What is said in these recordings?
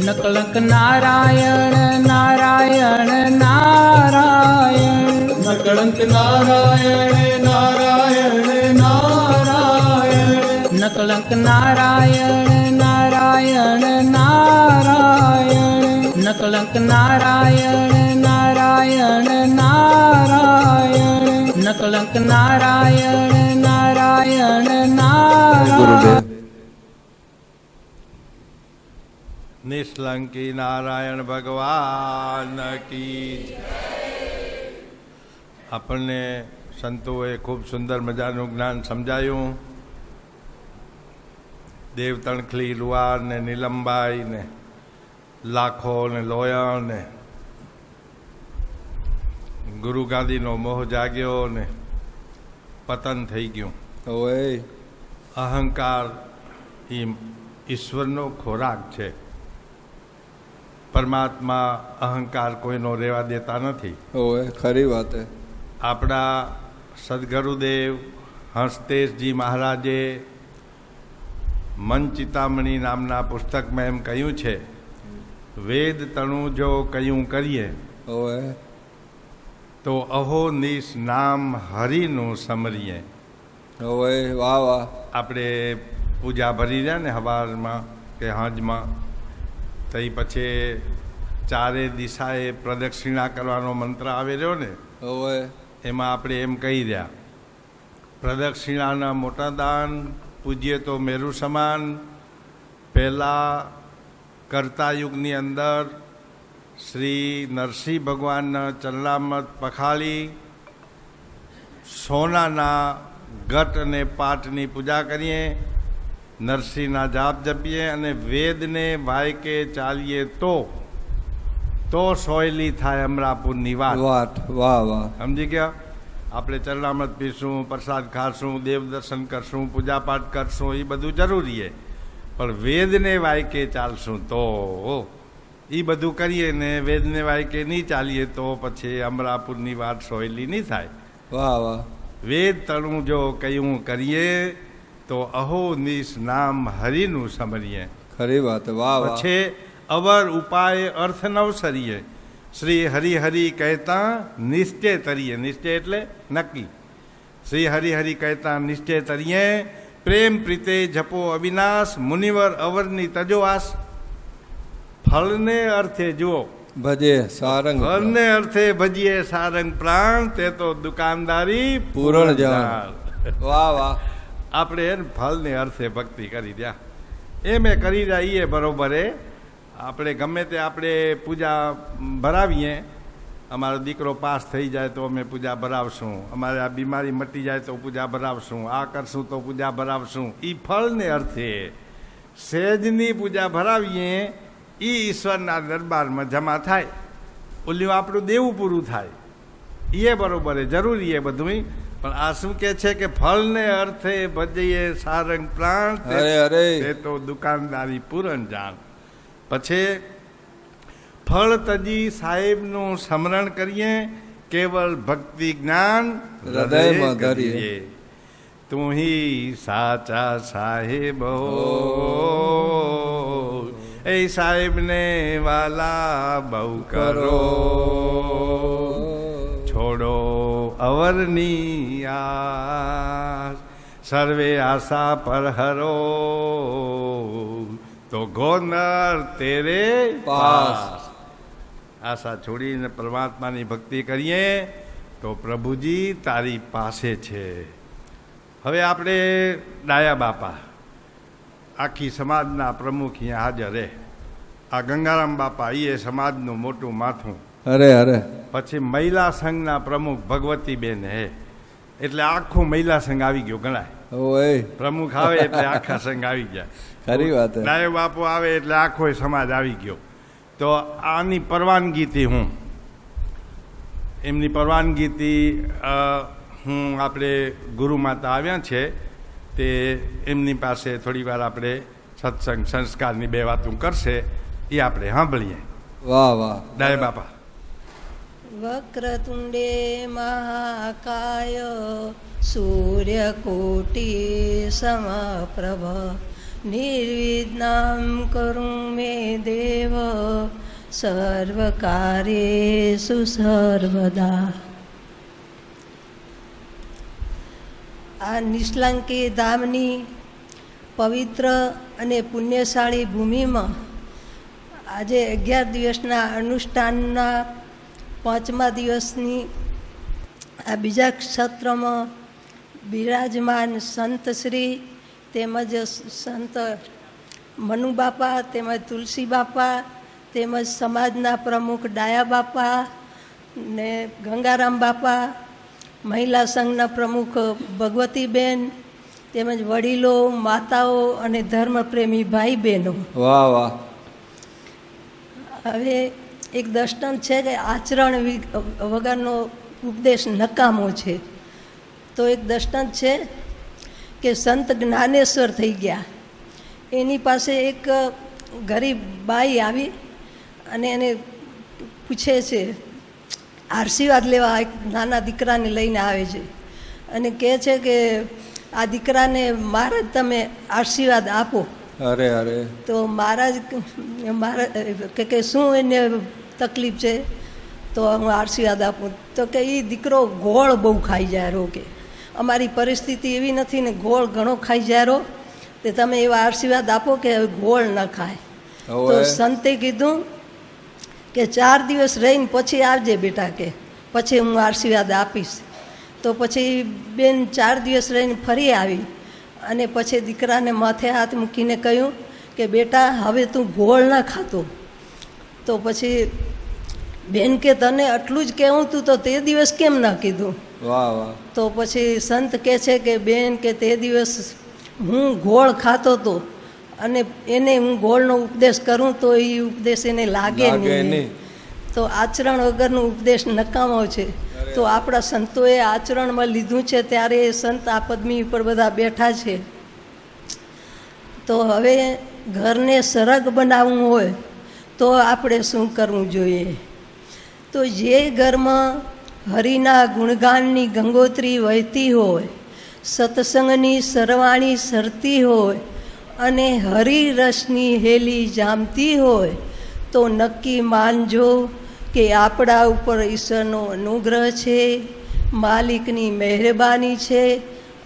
નકલંક નારાયણ નારાયણ નારાયણ નકળંક નારાયણ નારાયણ નારાયણ નકલંક નારાયણ નારાયણ નારાયણ નકલંક નારાયણ નારાયણ નારાયણ નકલંક નારાયણ નારાયણ નારાયણ. નિષ્કલંકી નારાયણ ભગવાન કી જય. આપણને સંતોએ ખૂબ સુંદર મજાનું જ્ઞાન સમજાયું. દેવ તણખલી લુવાર ને નીલમબાઈ ને લાખો ને લોયા ને ગુરુ ગાંધીનો મોહ જાગ્યો ને પતન થઈ ગયું. ઓય અહંકાર એ ઈશ્વરનો ખોરાક છે. પરમાત્મા અહંકાર કોઈનો રહેવા દેતા નથી. ઓય ખરી વાત હે. આપણા સદગુરુદેવ હંસતેજજી મહારાજે મન ચિતામણી નામના પુસ્તકમાં એમ કહ્યું છે, વેદ તણું જો કયું કરીએ ઓય તો અહો નિશ નામ હરિનું સમરીએ. ઓય વાહ વાહ. આપણે પૂજા ભરી રહ્યા ને સવારમાં કે હાંજમાં, તો એ પછી ચારે દિશાએ પ્રદક્ષિણા કરવાનો મંત્ર આવે રહ્યો ને, ઓય એમાં આપણે એમ કહી રહ્યા, પ્રદક્ષિણાના મોટા દાન પૂજ્ય તો મેરુ સમાન. પહેલાં કર્તાયુગની અંદર શ્રી નરસિંહ ભગવાનના ચરણામૃત પખાળી સોનાના ઘટ અને પાટની પૂજા કરીએ, નરસિંહના જાપ જપીએ અને વેદને વાયકે ચાલીએ તો સોયલી થાય અમરાપુરની વાત. વાહ વાહ. સમજી ગયા? આપણે ચરણામૃત પીશું, પ્રસાદ ખાશું, દેવ દર્શન કરશું, પૂજાપાઠ કરશું, એ બધું જરૂરી છે, પણ વેદને વાયકે ચાલશું તો એ બધું કરીએ ને વેદને વાયકે નહીં ચાલીએ તો પછી અમરાપુરની વાત સોયલી નહીં થાય. વાહ વાહ. વેદ તણું જો કયું કરીએ તો અહો નિશ નામ હરિનું સમરીએ. ખરી વાત. વાહ વાહ. પછી અવર ઉપાય અર્થ નવસરીએ. શ્રી હરિહરિ કહેતા નિશ્ચય તરીએ. નિશ્ચય એટલે નક્કી. શ્રી હરિહરિ કહેતા નિશ્ચય તરીએ. પ્રેમ પ્રીતે જપો અવિનાશ, મુનિવર અવરની તજોઆસ. ફળને અર્થે જુઓ, ભજે સારંગ ફળને અર્થે ભજીએ સારંગ પ્રાણ, તે તો દુકાનદારી પૂરણ જાણ. વાહ વાહ. આપણે ફળને અર્થે ભક્તિ કરી રહ્યા, એ મેં કરી રહ્યા એ બરોબર એ. આપણે ગમે તે આપણે પૂજા ભરાવીએ, અમારો દીકરો પાસ થઈ જાય તો અમે પૂજા ભરાવશું, અમારે આ બીમારી મટી જાય તો પૂજા ભરાવશું, આ કરશું તો પૂજા ભરાવશું. એ ફળને અર્થે સહેજની પૂજા ભરાવીએ, એ ઈશ્વરના દરબારમાં જમા થાય, ઓલું આપણું દેવું પૂરું થાય. એ બરોબર એ જરૂરી એ બધું. પણ આ શું કે છે કે ફળને અર્થે ભજીએ સારંગ પ્રાણ, તે તો દુકાનદારી પૂરણ જાણ. પછી ફળ તજી સાહેબનું સ્મરણ કરીએ, કેવળ ભક્તિ જ્ઞાન હૃદયમાં ધરીએ. તું હી સાચા સાહેબ હો, એ સાહેબને વાલા બહુ કરો, છોડો અવરની આસ, સર્વે આશા પર હરો, તો ગોનર તેરે પાસ. આશા છોડીને પરમાત્માની ભક્તિ કરીએ તો પ્રભુજી તારી પાસે છે. હવે આપણે ડાયા બાપા આખી સમાજના પ્રમુખ અહીંયા હાજર રહે. આ ગંગારામ બાપા એ સમાજનું મોટું માથું. અરે અરે. પછી મહિલા સંઘના પ્રમુખ ભગવતીબેન હે, એટલે આખું મહિલા સંઘ આવી ગયો ગણાય. ઓય પ્રમુખ આવે એટલે આખા સંઘ આવી ગયા. ખરી વાત. ડાયો બાપુ આવે એટલે આખો સમાજ આવી ગયો. તો આની પરવાનગીથી હું એમની પરવાનગીથી હું આપણે ગુરુ માતા આવ્યા છે તે એમની પાસે થોડી વાર આપણે સત્સંગ સંસ્કારની બે વાતો કરશે, એ આપણે સાંભળીએ. વાહ વાહ. ડાય બાપા. વક્રતુંડે મહાકાય સૂર્યકોટિ સમપ્રભ નિર્વિઘ્नं કરું મે દેવ સર્વકાર્યેષુ સર્વદા. આ નિષ્કલંકી ધામની પવિત્ર અને પુણ્યશાળી ભૂમિમાં આજે 11 દિવસના અનુષ્ઠાનના 5મા દિવસની આ બીજા ક્ષેત્રમાં બિરાજમાન સંતશ્રી તેમજ સંત મનુ બાપા તેમજ તુલસી બાપા તેમજ સમાજના પ્રમુખ ડાયા બાપા ને ગંગારામ બાપા, મહિલા સંઘના પ્રમુખ ભગવતીબેન તેમજ વડીલો, માતાઓ અને ધર્મપ્રેમી ભાઈ બહેનો. વાહ વાહ. હવે એક દર્શન છે કે આચરણ વગરનો ઉપદેશ નકામો છે. તો એક દર્શન છે કે સંત જ્ઞાનેશ્વર થઈ ગયા. એની પાસે એક ગરીબ બાઈ આવી અને એને પૂછે છે, આશીર્વાદ લેવા એક નાના દીકરાને લઈને આવે છે અને કહે છે કે આ દીકરાને મહારાજ તમે આશીર્વાદ આપો. અરે અરે. તો મહારાજ કે શું એને તકલીફ છે તો હું આશીર્વાદ આપું. તો કે એ દીકરો ગોળ બહુ ખાઈ જાય રહો, કે અમારી પરિસ્થિતિ એવી નથી ને ગોળ ઘણો ખાઈ જાય રહો, તે તમે એવા આશીર્વાદ આપો કે હવે ગોળ ન ખાય. તો સંતે કીધું કે 4 દિવસ રહીને પછી આવજે બેટા, કે પછી હું આશીર્વાદ આપીશ. તો પછી બેન 4 દિવસ રહીને ફરી આવી અને પછી દીકરાને માથે હાથ મૂકીને કહ્યું કે બેટા હવે તું ગોળ ન ખાતો. તો પછી બેન કે તને આટલું જ કહેવું તું તો તે દિવસ કેમ ન કીધું? વાહ વાહ. તો પછી સંત કહે છે કે બેન કે તે દિવસ હું ગોળ ખાતો હતો અને એને હું ગોળનો ઉપદેશ કરું તો એ ઉપદેશ એને લાગે નહીં. તો આચરણ વગરનો ઉપદેશ નકામો છે. તો આપણા સંતોએ આચરણમાં લીધું છે ત્યારે એ સંત આ પદવી ઉપર બધા બેઠા છે. તો હવે ઘરને સરગ બનાવવું હોય તો આપણે શું કરવું જોઈએ? તો જે ઘરમાં હરિના ગુણગાનની ગંગોત્રી વહેતી હોય, સત્સંગની સરવાણી સરતી હોય અને હરિરસની હેલી જામતી હોય તો નક્કી માનજો કે આપણા ઉપર ઈશ્વરનો અનુગ્રહ છે, માલિકની મહેરબાની છે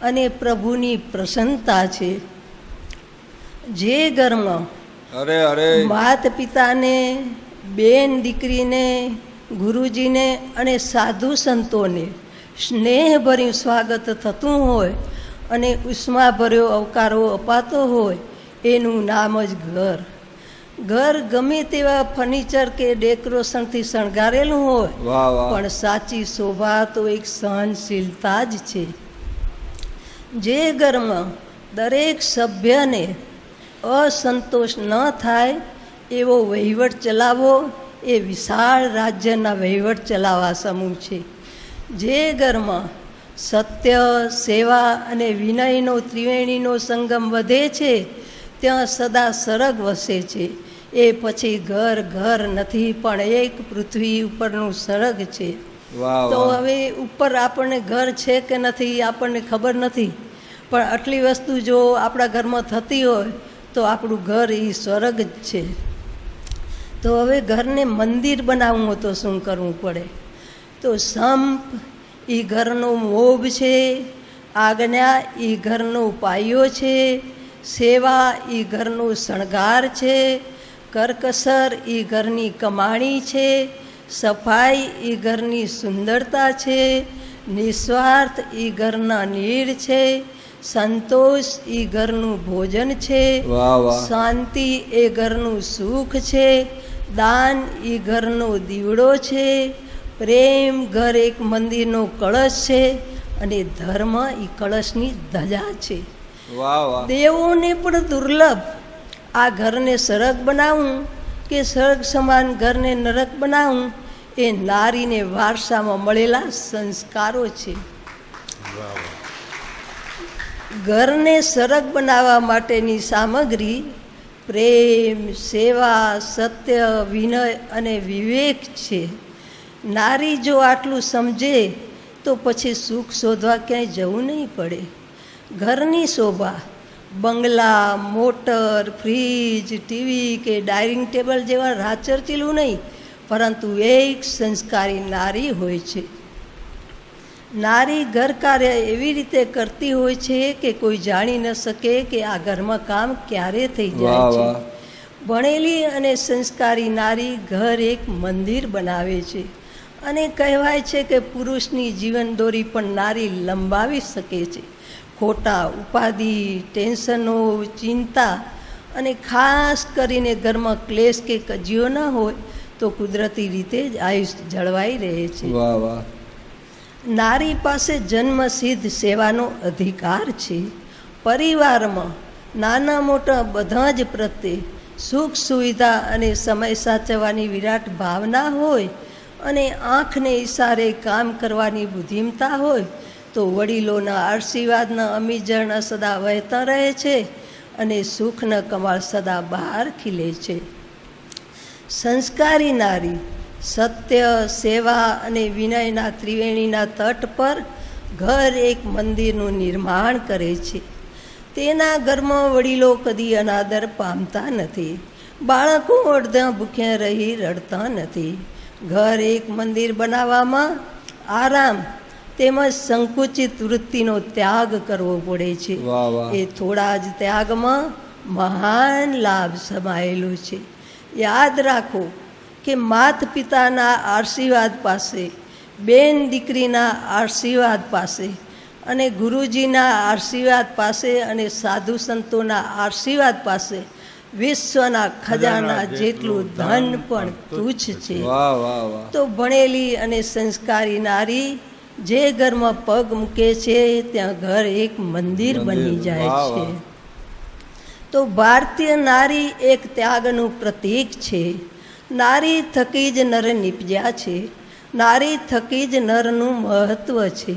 અને પ્રભુની પ્રસન્નતા છે. જે ઘરમાં માતા પિતાને, બેન દીકરીને, ગુરુજીને અને સાધુ સંતોને સ્નેહભર્યું સ્વાગત થતું હોય અને ઉષ્માભર્યો આવકારો અપાતો હોય એનું નામ જ ઘર. ઘર ગમે તેવા ફર્નિચર કે ડેકોરેશનથી શણગારેલું હોય પણ સાચી શોભા તો એક સહનશીલતા જ છે. જે ઘરમાં દરેક સભ્યને અસંતોષ ન થાય એવો વહીવટ ચલાવવો એ વિશાળ રાજ્યના વહીવટ ચલાવવા સમૂહ છે. જે ઘરમાં સત્ય, સેવા અને વિનયનો ત્રિવેણીનો સંગમ વધે છે ત્યાં સદા સરગ વસે છે. એ પછી ઘર ઘર નથી પણ એક પૃથ્વી ઉપરનું સરગ છે. તો હવે ઉપર આપણને ઘર છે કે નથી આપણને ખબર નથી, પણ આટલી વસ્તુ જો આપણા ઘરમાં થતી હોય તો આપણું ઘર એ સ્વર્ગ જ છે. તો હવે ઘરને મંદિર બનાવવું તો શું કરવું પડે? તો સંપ એ ઘરનો મોભ છે, આજ્ઞા એ ઘરનો પાયો છે, સેવા એ ઘરનો શણગાર છે, કરકસર એ ઘરની કમાણી છે, સફાઈ એ ઘરની સુંદરતા છે, નિસ્વાર્થ એ ઘરના નીડ છે, સંતોષ એ ઘરનું ભોજન છે, શાંતિ એ ઘરનું સુખ છે, દાન એ ઘરનો દીવડો છે, પ્રેમ ઘર એક મંદિરનો કળશ છે અને ધર્મ એ કળશની ધજા છે. દેવોને પણ દુર્લભ આ ઘરને સરગ બનાવવું કે સ્વર્ગ સમાન ઘરને નરક બનાવવું એ નારીને વારસામાં મળેલા સંસ્કારો છે. ઘરને સરગ બનાવવા માટેની સામગ્રી પ્રેમ, સેવા, સત્ય, વિનય અને વિવેક છે. નારી જો આટલું સમજે તો પછી સુખ શોધવા ક્યાંય જવું નહીં પડે. ઘરની શોભા બંગલા, મોટર, ફ્રીજ, ટીવી કે ડાઇનિંગ ટેબલ જેવા રાચરચીલું નહીં, પરંતુ એક સંસ્કારી નારી હોય છે. નારી ઘર કાર્ય એવી રીતે કરતી હોય છે કે કોઈ જાણી ન શકે કે આ ઘરમાં કામ ક્યારે થઈ જાય વાહ છે. વાહ. ભણેલી અને સંસ્કારી નારી ઘર એક મંદિર બનાવે છે. અને કહેવાય છે કે પુરુષની જીવનદોરી પણ નારી લંબાવી શકે છે. ખોટા ઉપાધિ, ટેન્શનો, ચિંતા અને ખાસ કરીને ઘરમાં ક્લેશ કે કજીઓ ન હોય તો કુદરતી રીતે જ આયુષ્ય જળવાઈ રહે છે. વાહ વાહ. નારી પાસે જન્મસિદ્ધ સેવાનો અધિકાર છે. પરિવારમાં નાના મોટા બધા જ પ્રત્યે સુખ સુવિધા અને સમય સાચવવાની વિરાટ ભાવના હોય અને આંખને ઈશારે કામ કરવાની બુદ્ધિમતા હોય તો વડીલોના આશીર્વાદના અમીજણ સદા વહેતા રહે છે અને સુખના કમાળ સદા બહાર ખીલે છે. સંસ્કારી નારી સત્ય, સેવા અને વિનયના ત્રિવેણીના તટ પર ઘર એક મંદિરનું નિર્માણ કરે છે. તેના ઘરમાં વડીલો કદી અનાદર પામતા નથી. બાળકો અડધા ભૂખ્યા રહી રડતા નથી. ઘર એક મંદિર બનાવવામાં આરામ તેમજ સંકુચિત વૃત્તિનો ત્યાગ કરવો પડે છે. વાહ વાહ. એ થોડા જ ત્યાગમાં મહાન લાભ સમાયેલો છે. યાદ રાખો કે માત પિતાના આશીર્વાદ પાસે, બેન દીકરીના આશીર્વાદ પાસે અને ગુરુજીના આશીર્વાદ પાસે અને સાધુ સંતોના આશીર્વાદ પાસે વિશ્વના ખજાના જેટલું ધન પણ તુચ્છ છે. વાહ વાહ વાહ. તો ભણેલી અને સંસ્કારી નારી જે ઘરમાં પગ મૂકે છે ત્યાં ઘર એક મંદિર બની જાય વાહ છે. વાહ. તો ભારતીય નારી એક ત્યાગનું પ્રતીક છે. નારી થકી જ નર નીપજ્યા છે. નારી થકી જ નરનું મહત્વ છે.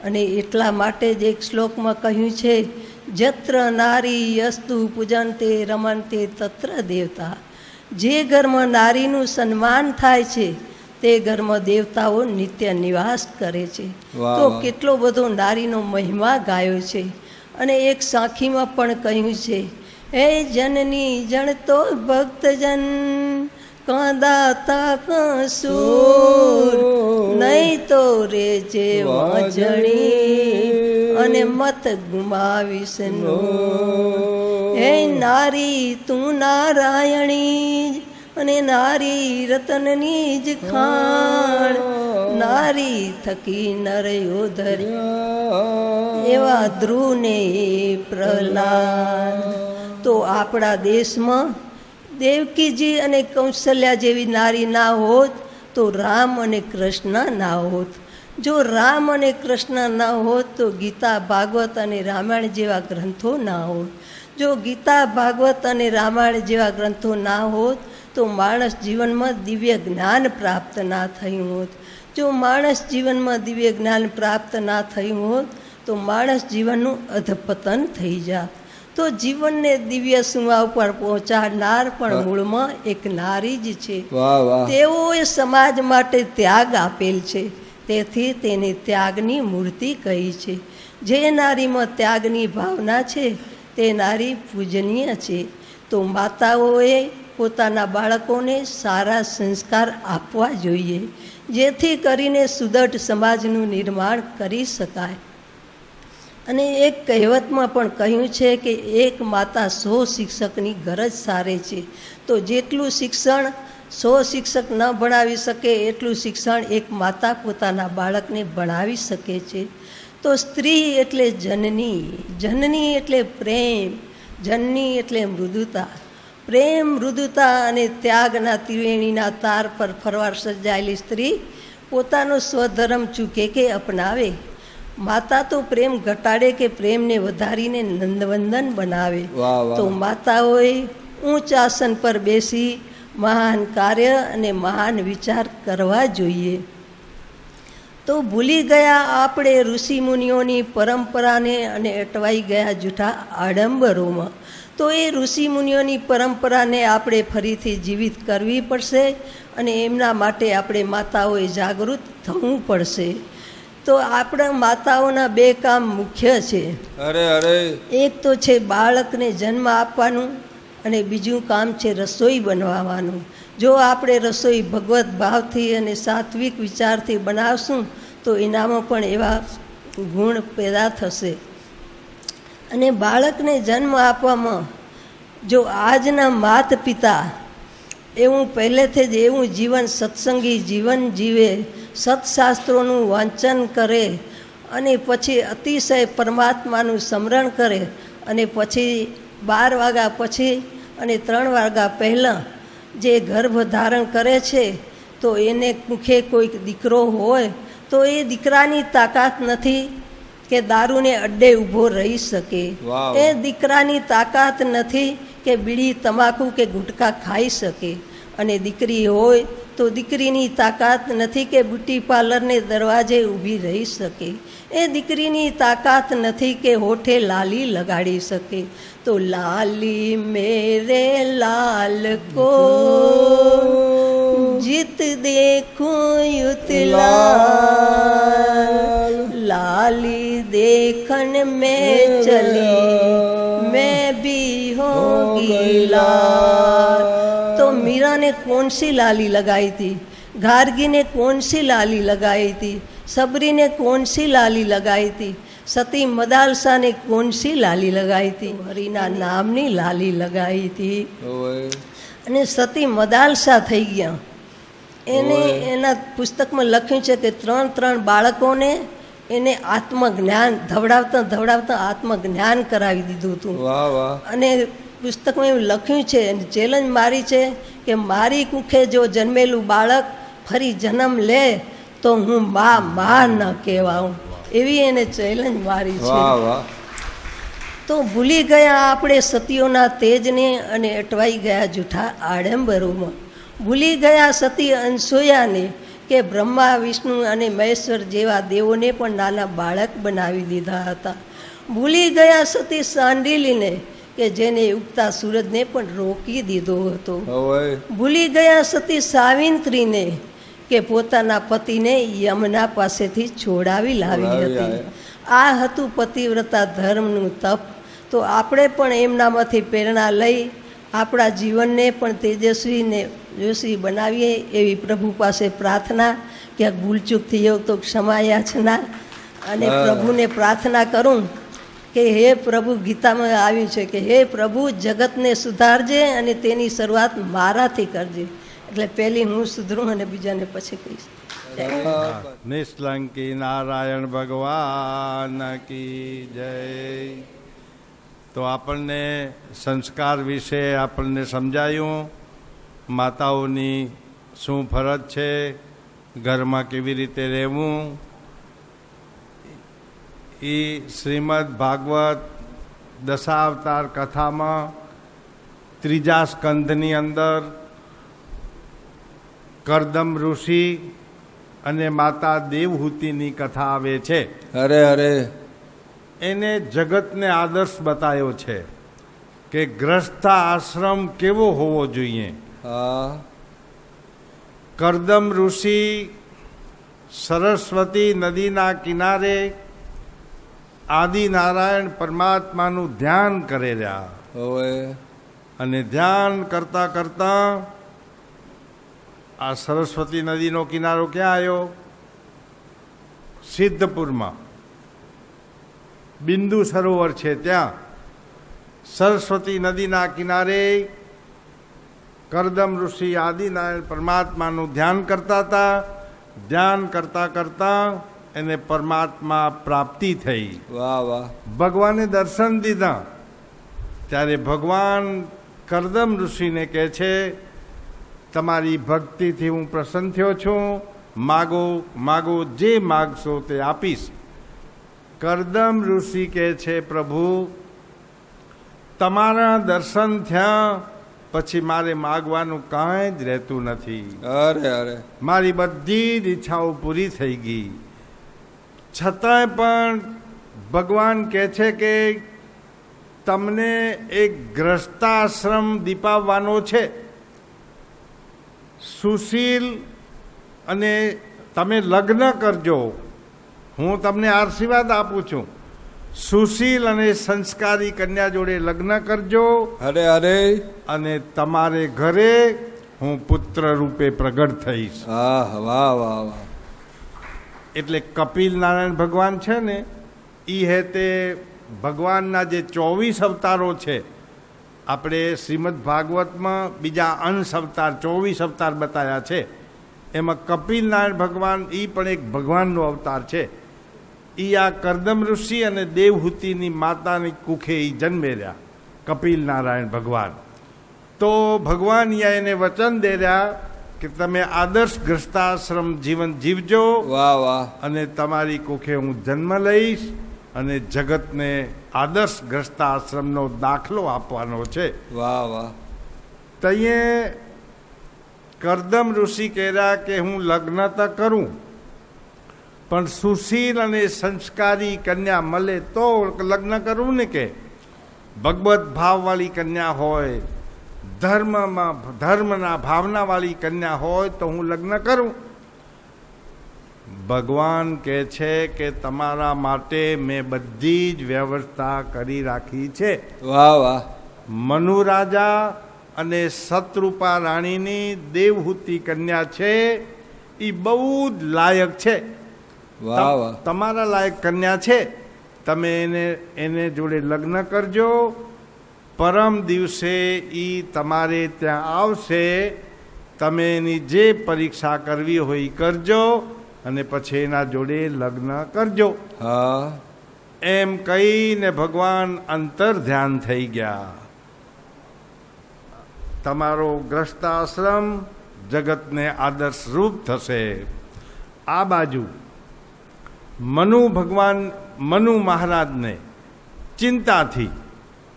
અને એટલા માટે જ એક શ્લોકમાં કહ્યું છે, જત્ર નારી યસ્તુ પૂજનતે રમનતે તત્ર દેવતા. જે ઘરમાં નારીનું સન્માન થાય છે તે ઘરમાં દેવતાઓ નિત્ય નિવાસ કરે છે. વાહ, તો વાહ. કેટલો બધો નારીનો મહિમા ગાયો છે. અને એક સાખીમાં પણ કહ્યું છે, હે જનની જણતો ભક્તજન કાંદાતા કસૂર નહીં તો રે જે વાજણી અને મત ગુમાવીશ નૂર. હે નારી તું નારાયણી જ અને નારી રતનની જ ખાણ. નારી થકી નરયો ધર્યા એવા ધ્રુવને પ્રહલાદ. તો આપણા દેશમાં દેવકીજી અને કૌશલ્યા જેવી નારી ના હોત તો રામ અને કૃષ્ણ ના હોત. જો રામ અને કૃષ્ણ ના હોત તો ગીતા, ભાગવત અને રામાયણ જેવા ગ્રંથો ના હોત. જો ગીતા, ભાગવત અને રામાયણ જેવા ગ્રંથો ના હોત તો માણસ જીવનમાં દિવ્ય જ્ઞાન પ્રાપ્ત ના થયું હોત. જો માણસ જીવનમાં દિવ્ય જ્ઞાન પ્રાપ્ત ના થયું હોત તો માણસ જીવનનું અધપતન થઈ જાત. તો જીવનને દિવ્ય સીમા ઉપર પહોંચાડનાર પણ મૂળમાં એક નારી જ છે. વાહ વાહ. તેઓએ સમાજ માટે ત્યાગ આપેલ છે, તેથી તેને ત્યાગની મૂર્તિ કહી છે. જે નારીમાં ત્યાગની ભાવના છે તે નારી પૂજનીય છે. તો માતાઓએ પોતાના બાળકોને સારા સંસ્કાર આપવા જોઈએ, જેથી કરીને સુદૃઢ સમાજનું નિર્માણ કરી શકાય. અને એક કહેવતમાં પણ કહ્યું છે કે એક માતા 100 શિક્ષકની ગરજ સારે છે. તો જેટલું શિક્ષણ 100 શિક્ષક ન ભણાવી શકે એટલું શિક્ષણ એક માતા પોતાના બાળકને ભણાવી શકે છે. તો સ્ત્રી એટલે જનની, જનની એટલે પ્રેમ, જનની એટલે મૃદુતા. પ્રેમ, મૃદુતા અને ત્યાગના ત્રિવેણીના તાર પર ફરવાર સજાયેલી સ્ત્રી પોતાનો સ્વધર્મ ચૂકે કે અપનાવે. માતા તો પ્રેમ ઘટાડે કે પ્રેમને વધારીને નંદવંદન બનાવે. વાહ વાહ. તો માતાઓએ ઊંચ આસન પર બેસી મહાન કાર્ય અને મહાન વિચાર કરવા જોઈએ. તો ભૂલી ગયા આપણે ઋષિ મુનિઓની પરંપરાને અને અટવાઈ ગયા જૂઠા આડંબરોમાં. તો એ ઋષિ મુનિઓની પરંપરાને આપણે ફરીથી જીવિત કરવી પડશે અને એમના માટે આપણે માતાઓએ જાગૃત થવું પડશે. તો આપણા માતાઓના બે કામ મુખ્ય છે. અરે અરે એક તો છે બાળકને જન્મ આપવાનું અને બીજું કામ છે રસોઈ બનાવવાનું. જો આપણે રસોઈ ભગવત ભાવથી અને સાત્વિક વિચારથી બનાવશું તો એનામાં પણ એવા ગુણ પેદા થશે. અને બાળકને જન્મ આપવામાં જો આજના માત પિતા એવું પહેલેથી જ એવું જીવન સત્સંગી જીવન જીવે, સત્શાસ્ત્રોનું વાંચન કરે અને પછી અતિશય પરમાત્માનું સ્મરણ કરે અને પછી 12 વાગ્યા પછી અને 3 વાગ્યા પહેલાં જે ગર્ભ ધારણ કરે છે તો એને મુખે કોઈક દીકરો હોય તો એ દીકરાની તાકાત નથી કે દારૂને અડ્ડે ઊભો રહી શકે. વાહ. એ દીકરાની તાકાત નથી કે બીડી તમાકુ કે ગુટકા ખાઈ શકે. અને દીકરી હોય તો દીકરીની તાકાત નથી કે બ્યુટી પાર્લરને દરવાજે ઊભી રહી શકે. એ દીકરીની તાકાત નથી કે હોઠે લાલી લગાડી શકે. તો લાલી મેરે લાલ કો જીત દેખું યુતલાલ, लाली देखन में चली मैं भी होगी लाल. तो मीरा ने कौन सी लाली लगाई थी, गार्गी ने कौन सी लाली लगाई थी, सबरी ने कौन सी लाली लगाई थी, सती मदालसा ने कौन सी लाली लगाई थी, हरिना नामनी लाली लगाई थी. અને સતી મદાલસા થઈ ગયા. એને એના પુસ્તકમાં લખ્યું છે કે 3 બાળકોને એને આત્મજ્ઞાન ધવડાવતા આત્મજ્ઞાન કરાવી દીધું હતું. વાહ વાહ. અને પુસ્તકમાં એવું લખ્યું છે, ચેલેન્જ મારી છે કે મારી કુખે જો જન્મેલું બાળક ફરી જન્મ લે તો હું માં ન કહેવાઉં, એવી એને ચેલેન્જ મારી છે. વાહ વાહ. તો ભૂલી ગયા આપણે સતીઓના તેજને અને અટવાઈ ગયા જૂઠા આડંબરોમાં. ભૂલી ગયા સતી અનસૂયાને કે બ્રહ્મા વિષ્ણુ અને મહેશ્વર જેવા દેવોને પણ નાના બાળક બનાવી દીધા હતા. ભૂલી ગયા સતી સાંડીલીને કે જેને ઉગતા સૂરજને પણ રોકી દીધો હતો. ભૂલી ગયા સતી સાવિત્રીને કે પોતાના પતિને યમના પાસેથી છોડાવી લાવી હતી. આ હતું પતિવ્રતા ધર્મનું તપ. તો આપણે પણ એમનામાંથી પ્રેરણા લઈ આપણા જીવનને પણ તેજસ્વીને જોશી બનાવીએ એવી પ્રભુ પાસે પ્રાર્થના. ક્યાંક ભૂલચૂક થઈ હોય તો ક્ષમા યાચના. અને પ્રભુને પ્રાર્થના કરું કે હે પ્રભુ, ગીતામાં આવ્યું છે કે હે પ્રભુ જગતને સુધારજે અને તેની શરૂઆત મારાથી કરજે. એટલે પહેલી હું સુધરું અને બીજાને પછી કહીશ. નિષ્કલંકી નારાયણ ભગવાન કી જય. તો આપણને સંસ્કાર વિશે આપણને સમજાયું, માતાઓની શું ફરજ છે, ઘરમાં કેવી રીતે રહેવું. એ શ્રીમદ ભાગવત દશાવતાર કથામાં 3જા સ્કંધની અંદર કરદમ ઋષિ અને માતા દેવહૂતિની કથા આવે છે. અરે અરે. એને જગતને આદર્શ બતાવ્યો છે કે ગ્રસ્તા આશ્રમ કેવો હોવો જોઈએ. કરદમ ઋષિ સરસ્વતી નદીના કિનારે આદિનારાયણ પરમાત્માનું ધ્યાન કરે રહ્યા. અને ધ્યાન કરતા કરતા આ સરસ્વતી નદીનો કિનારો ક્યાં આવ્યો? સિદ્ધપુરમાં બિંદુ સરોવર છે, ત્યાં સરસ્વતી નદીના કિનારે કરદમ ઋષિ આદિનારાયણ પરમાત્માનું ધ્યાન કરતા હતા. ધ્યાન કરતા કરતા એને પરમાત્મા પ્રાપ્તિ થઈ. વાહ વાહ. ભગવાને દર્શન દીધા. ત્યારે ભગવાન કરદમ ઋષિને કહે છે, તમારી ભક્તિથી હું પ્રસન્ન થયો છું, માગો માગો, જે માગશો તે આપીશ. કરદમ ઋષિ કહે છે, પ્રભુ તમારા દર્શન થયા પછી મારે માગવાનું કાંઈ જ રહેતું નથી. અરે અરે. મારી બધી જ ઈચ્છાઓ પૂરી થઈ ગઈ. છતાંય પણ ભગવાન કહે છે કે તમને એક ગ્રસ્તાશ્રમ દીપાવવાનો છે. સુશીલ અને તમે લગ્ન કરજો હું તમને આશીર્વાદ આપું છું, સુશીલ અને સંસ્કારી કન્યા જોડે લગ્ન કરજો, અરે અરે અને તમારે ઘરે હું પુત્ર રૂપે પ્રગટ થઈશ. હા વાહ વાહ વાહ. એટલે કપિલ નારાયણ ભગવાન છે ને, એ હે તે ભગવાનના જે 24 અવતારો છે, આપણે શ્રીમદ ભાગવતમાં બીજા અંશ અવતાર 24 અવતાર બતાવ્યા છે, એમાં કપિલ નારાયણ ભગવાન એ પણ એક ભગવાનનો અવતાર છે. એ આ કરદમ ઋષિ અને દેવહૂતિની માતાની કુખે એ જન્મે રહ્યા કપિલ નારાયણ ભગવાન. તો ભગવાન અહીંયા એને વચન દે રહ્યા કે તમે આદર્શ ગ્રસ્તાશ્રમ જીવન જીવજો, વાહ વાહ. અને તમારી કુખે હું જન્મ લઈશ અને જગતને આદર્શ ગ્રસ્તાશ્રમનો દાખલો આપવાનો છે. વાહ વાહ. તઈએ કરદમ ઋષિ કહેરા કે હું લગ્ન તો કરું, પણ સુશીલ અને સંસ્કારી કન્યા મળે તો લગ્ન કરવું ને, કે ભગવત ભાવવાળી કન્યા હોય, ધર્મના ભાવનાવાળી કન્યા હોય તો હું લગ્ન કરું. ભગવાન કહે છે કે તમારા માટે મેં બધી જ વ્યવસ્થા કરી રાખી છે. વાહ વાહ. મનુ રાજા અને સતરૂપા રાણીની દેવહૂતિ કન્યા છે, એ બહુ જ લાયક છે. વાહ વાહ. તમારા લાયક કન્યા છે, તમે એને જોડે લગ્ન કરજો. પરમ દિવસે એ તમારે ત્યાં આવશે, તમે એની જે પરીક્ષા કરવી હોય એ કરજો, અને પછી એના જોડે લગ્ન કરજો. હા. એમ કહીને ભગવાન અંતર ધ્યાન થઈ ગયા. તમારો ગ્રસ્તાશ્રમ જગતને આદર્શ રૂપ થશે. આ બાજુ મનુ મહારાજને ચિંતાથી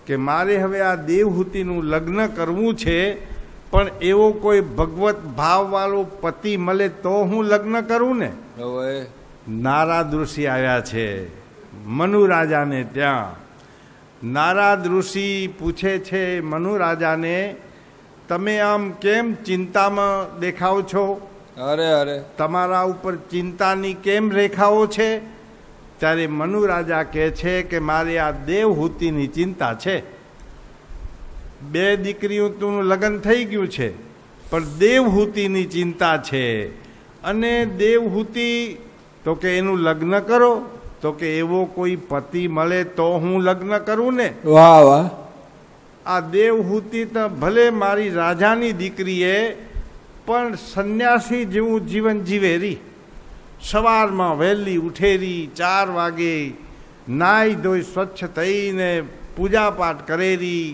કે મારે હવે આ દેવહૂતિનું લગ્ન કરવું છે, પણ એવો કોઈ ભગવત ભાવવાળો પતિ મળે તો હું લગ્ન કરું ને. હવે નારદ ઋષિ આવ્યા છે મનુ રાજાને ત્યાં. નારદ ઋષિ પૂછે છે મનુ રાજાને, તમે આમ કેમ ચિંતામાં દેખાવ છો? અરે અરે. તમારા ઉપર ચિંતાની કેમ રેખાઓ છે? ત્યારે મનુ રાજા કહે છે કે મારે આ દેવહૂતિની ચિંતા છે. 2 દીકરીઓનું લગ્ન થઈ ગયું છે, પણ દેવહૂતિની ચિંતા છે. અને દેવહૂતિ તો કે એનું લગ્ન કરો, તો કે એવો કોઈ પતિ મળે તો હું લગ્ન કરું ને. વાહ વાહ. આ દેવહૂતિ તો ભલે મારી રાજાની દીકરીએ, પણ સંન્યાસી જેવું જીવન જીવેરી. સવારમાં વહેલી ઉઠેરી, 4 વાગે નાહી ધોઈ સ્વચ્છ થઈને પૂજાપાઠ કરેરી,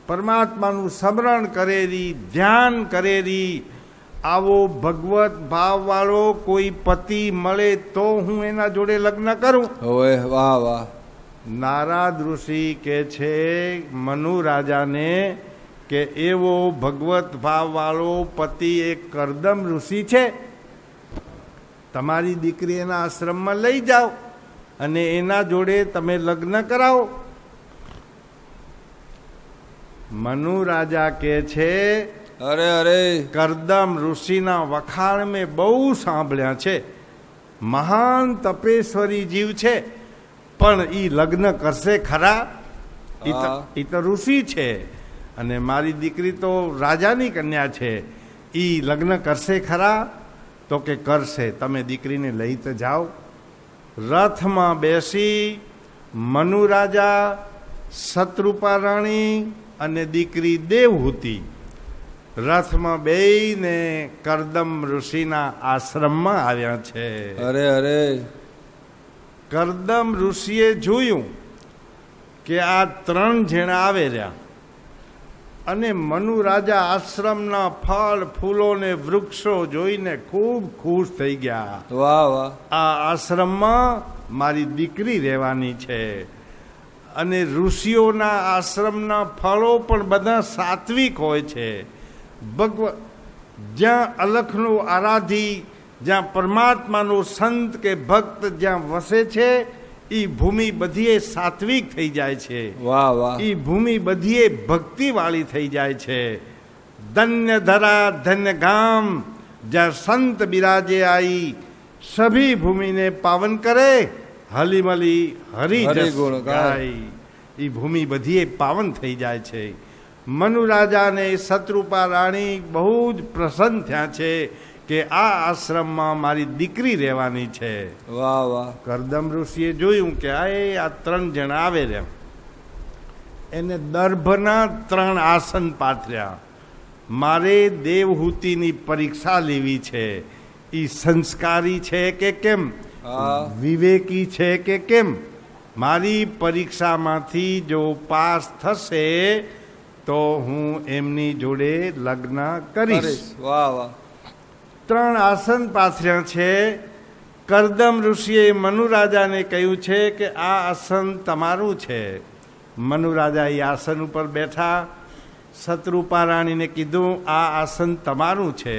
પરમાત્માનું સ્મરણ કરેરી, ધ્યાન કરેરી. આવો ભગવત ભાવવાળો કોઈ પતિ મળે તો હું એના જોડે લગ્ન કરું. હવે વાહ વાહ. નારદ ઋષિ કે છે મનુ રાજાને કે એવો ભગવત ભાવવાળો પતિ એક કરદમ ઋષિ છે, તમારી દીકરી એના આશ્રમમાં લઈ જાઓ અને એના જોડે તમે લગ્ન કરાવો. મનુ રાજા કે છે અરે અરે. કરદમ ઋષિના વખાણ મેં બહુ સાંભળ્યા છે, મહાન તપેશ્વરી જીવ છે, પણ એ લગ્ન કરશે ખરા? એ તો ઋષિ છે, અને મારી દીકરી તો રાજાની કન્યા છે, એ લગ્ન કરશે ખરા? તો કે કરશે, તમે દીકરીને લઈ તો જાઓ. રથમાં બેસી મનુ રાજા, સતરૂપા રાણી અને દીકરી દેવહૂતિ રથમાં બેસીને કરદમ ઋષિના આશ્રમમાં આવ્યા છે. અરે અરે. કરદમ ઋષિએ જોયું કે આ 3 જણા આવે રહ્યા, અને મનુ રાજા આશ્રમના ફળ ફૂલો ને વૃક્ષો જોઈને ખૂબ ખુશ થઈ ગયા. વાહ વાહ. આ આશ્રમમાં મારી દીકરી રહેવાની છે. અને ઋષિઓના આશ્રમના ફળો પણ બધા સાત્વિક હોય છે. જ્યાં અલખનું આરાધી, જ્યાં પરમાત્માનો સંત કે ભક્ત જ્યાં વસે છે, એ ભૂમિ બધીએ સાત્વિક થઈ જાય છે. વાહ વાહ. એ ભૂમિ બધીએ ભક્તિવાળી થઈ જાય છે. ધન્ય ધરા ધન્ય ગામ, જ્યાં સંત બિરાજે આઈ, સભી ભૂમિને પાવન કરે, હલી મલી હરિ હરિગુણ ગાય. એ ભૂમિ બધી પાવન થઈ જાય છે. મનુ રાજાને શત્રુપા રાણી બહુ જ પ્રસન્ન થયા છે કે આ આશ્રમમાં મારી દીકરી રહેવાની છે. વાહ વાહ. કરદમ ઋષિએ જોયું કે આ 3 જણા આવે રે, એને દર્ભના 3 આસન પાથર્યા. મારે દેવહૂતિની પરીક્ષા લેવી છે, એ સંસ્કારી છે કે કેમ, હા. વિવેકી છે કે કેમ. મારી પરીક્ષામાંથી જો પાસ થશે તો હું એમની જોડે લગ્ન કરીશ. વાહ વાહ. 3 આસન પાથર્યા છે. કરદમ ઋષિએ મનુ રાજાને કહ્યું છે કે આ આસન તમારું છે. મનુ રાજા એ આસન ઉપર બેઠા. શત્રુપા રાણીને કીધું આ આસન તમારું છે.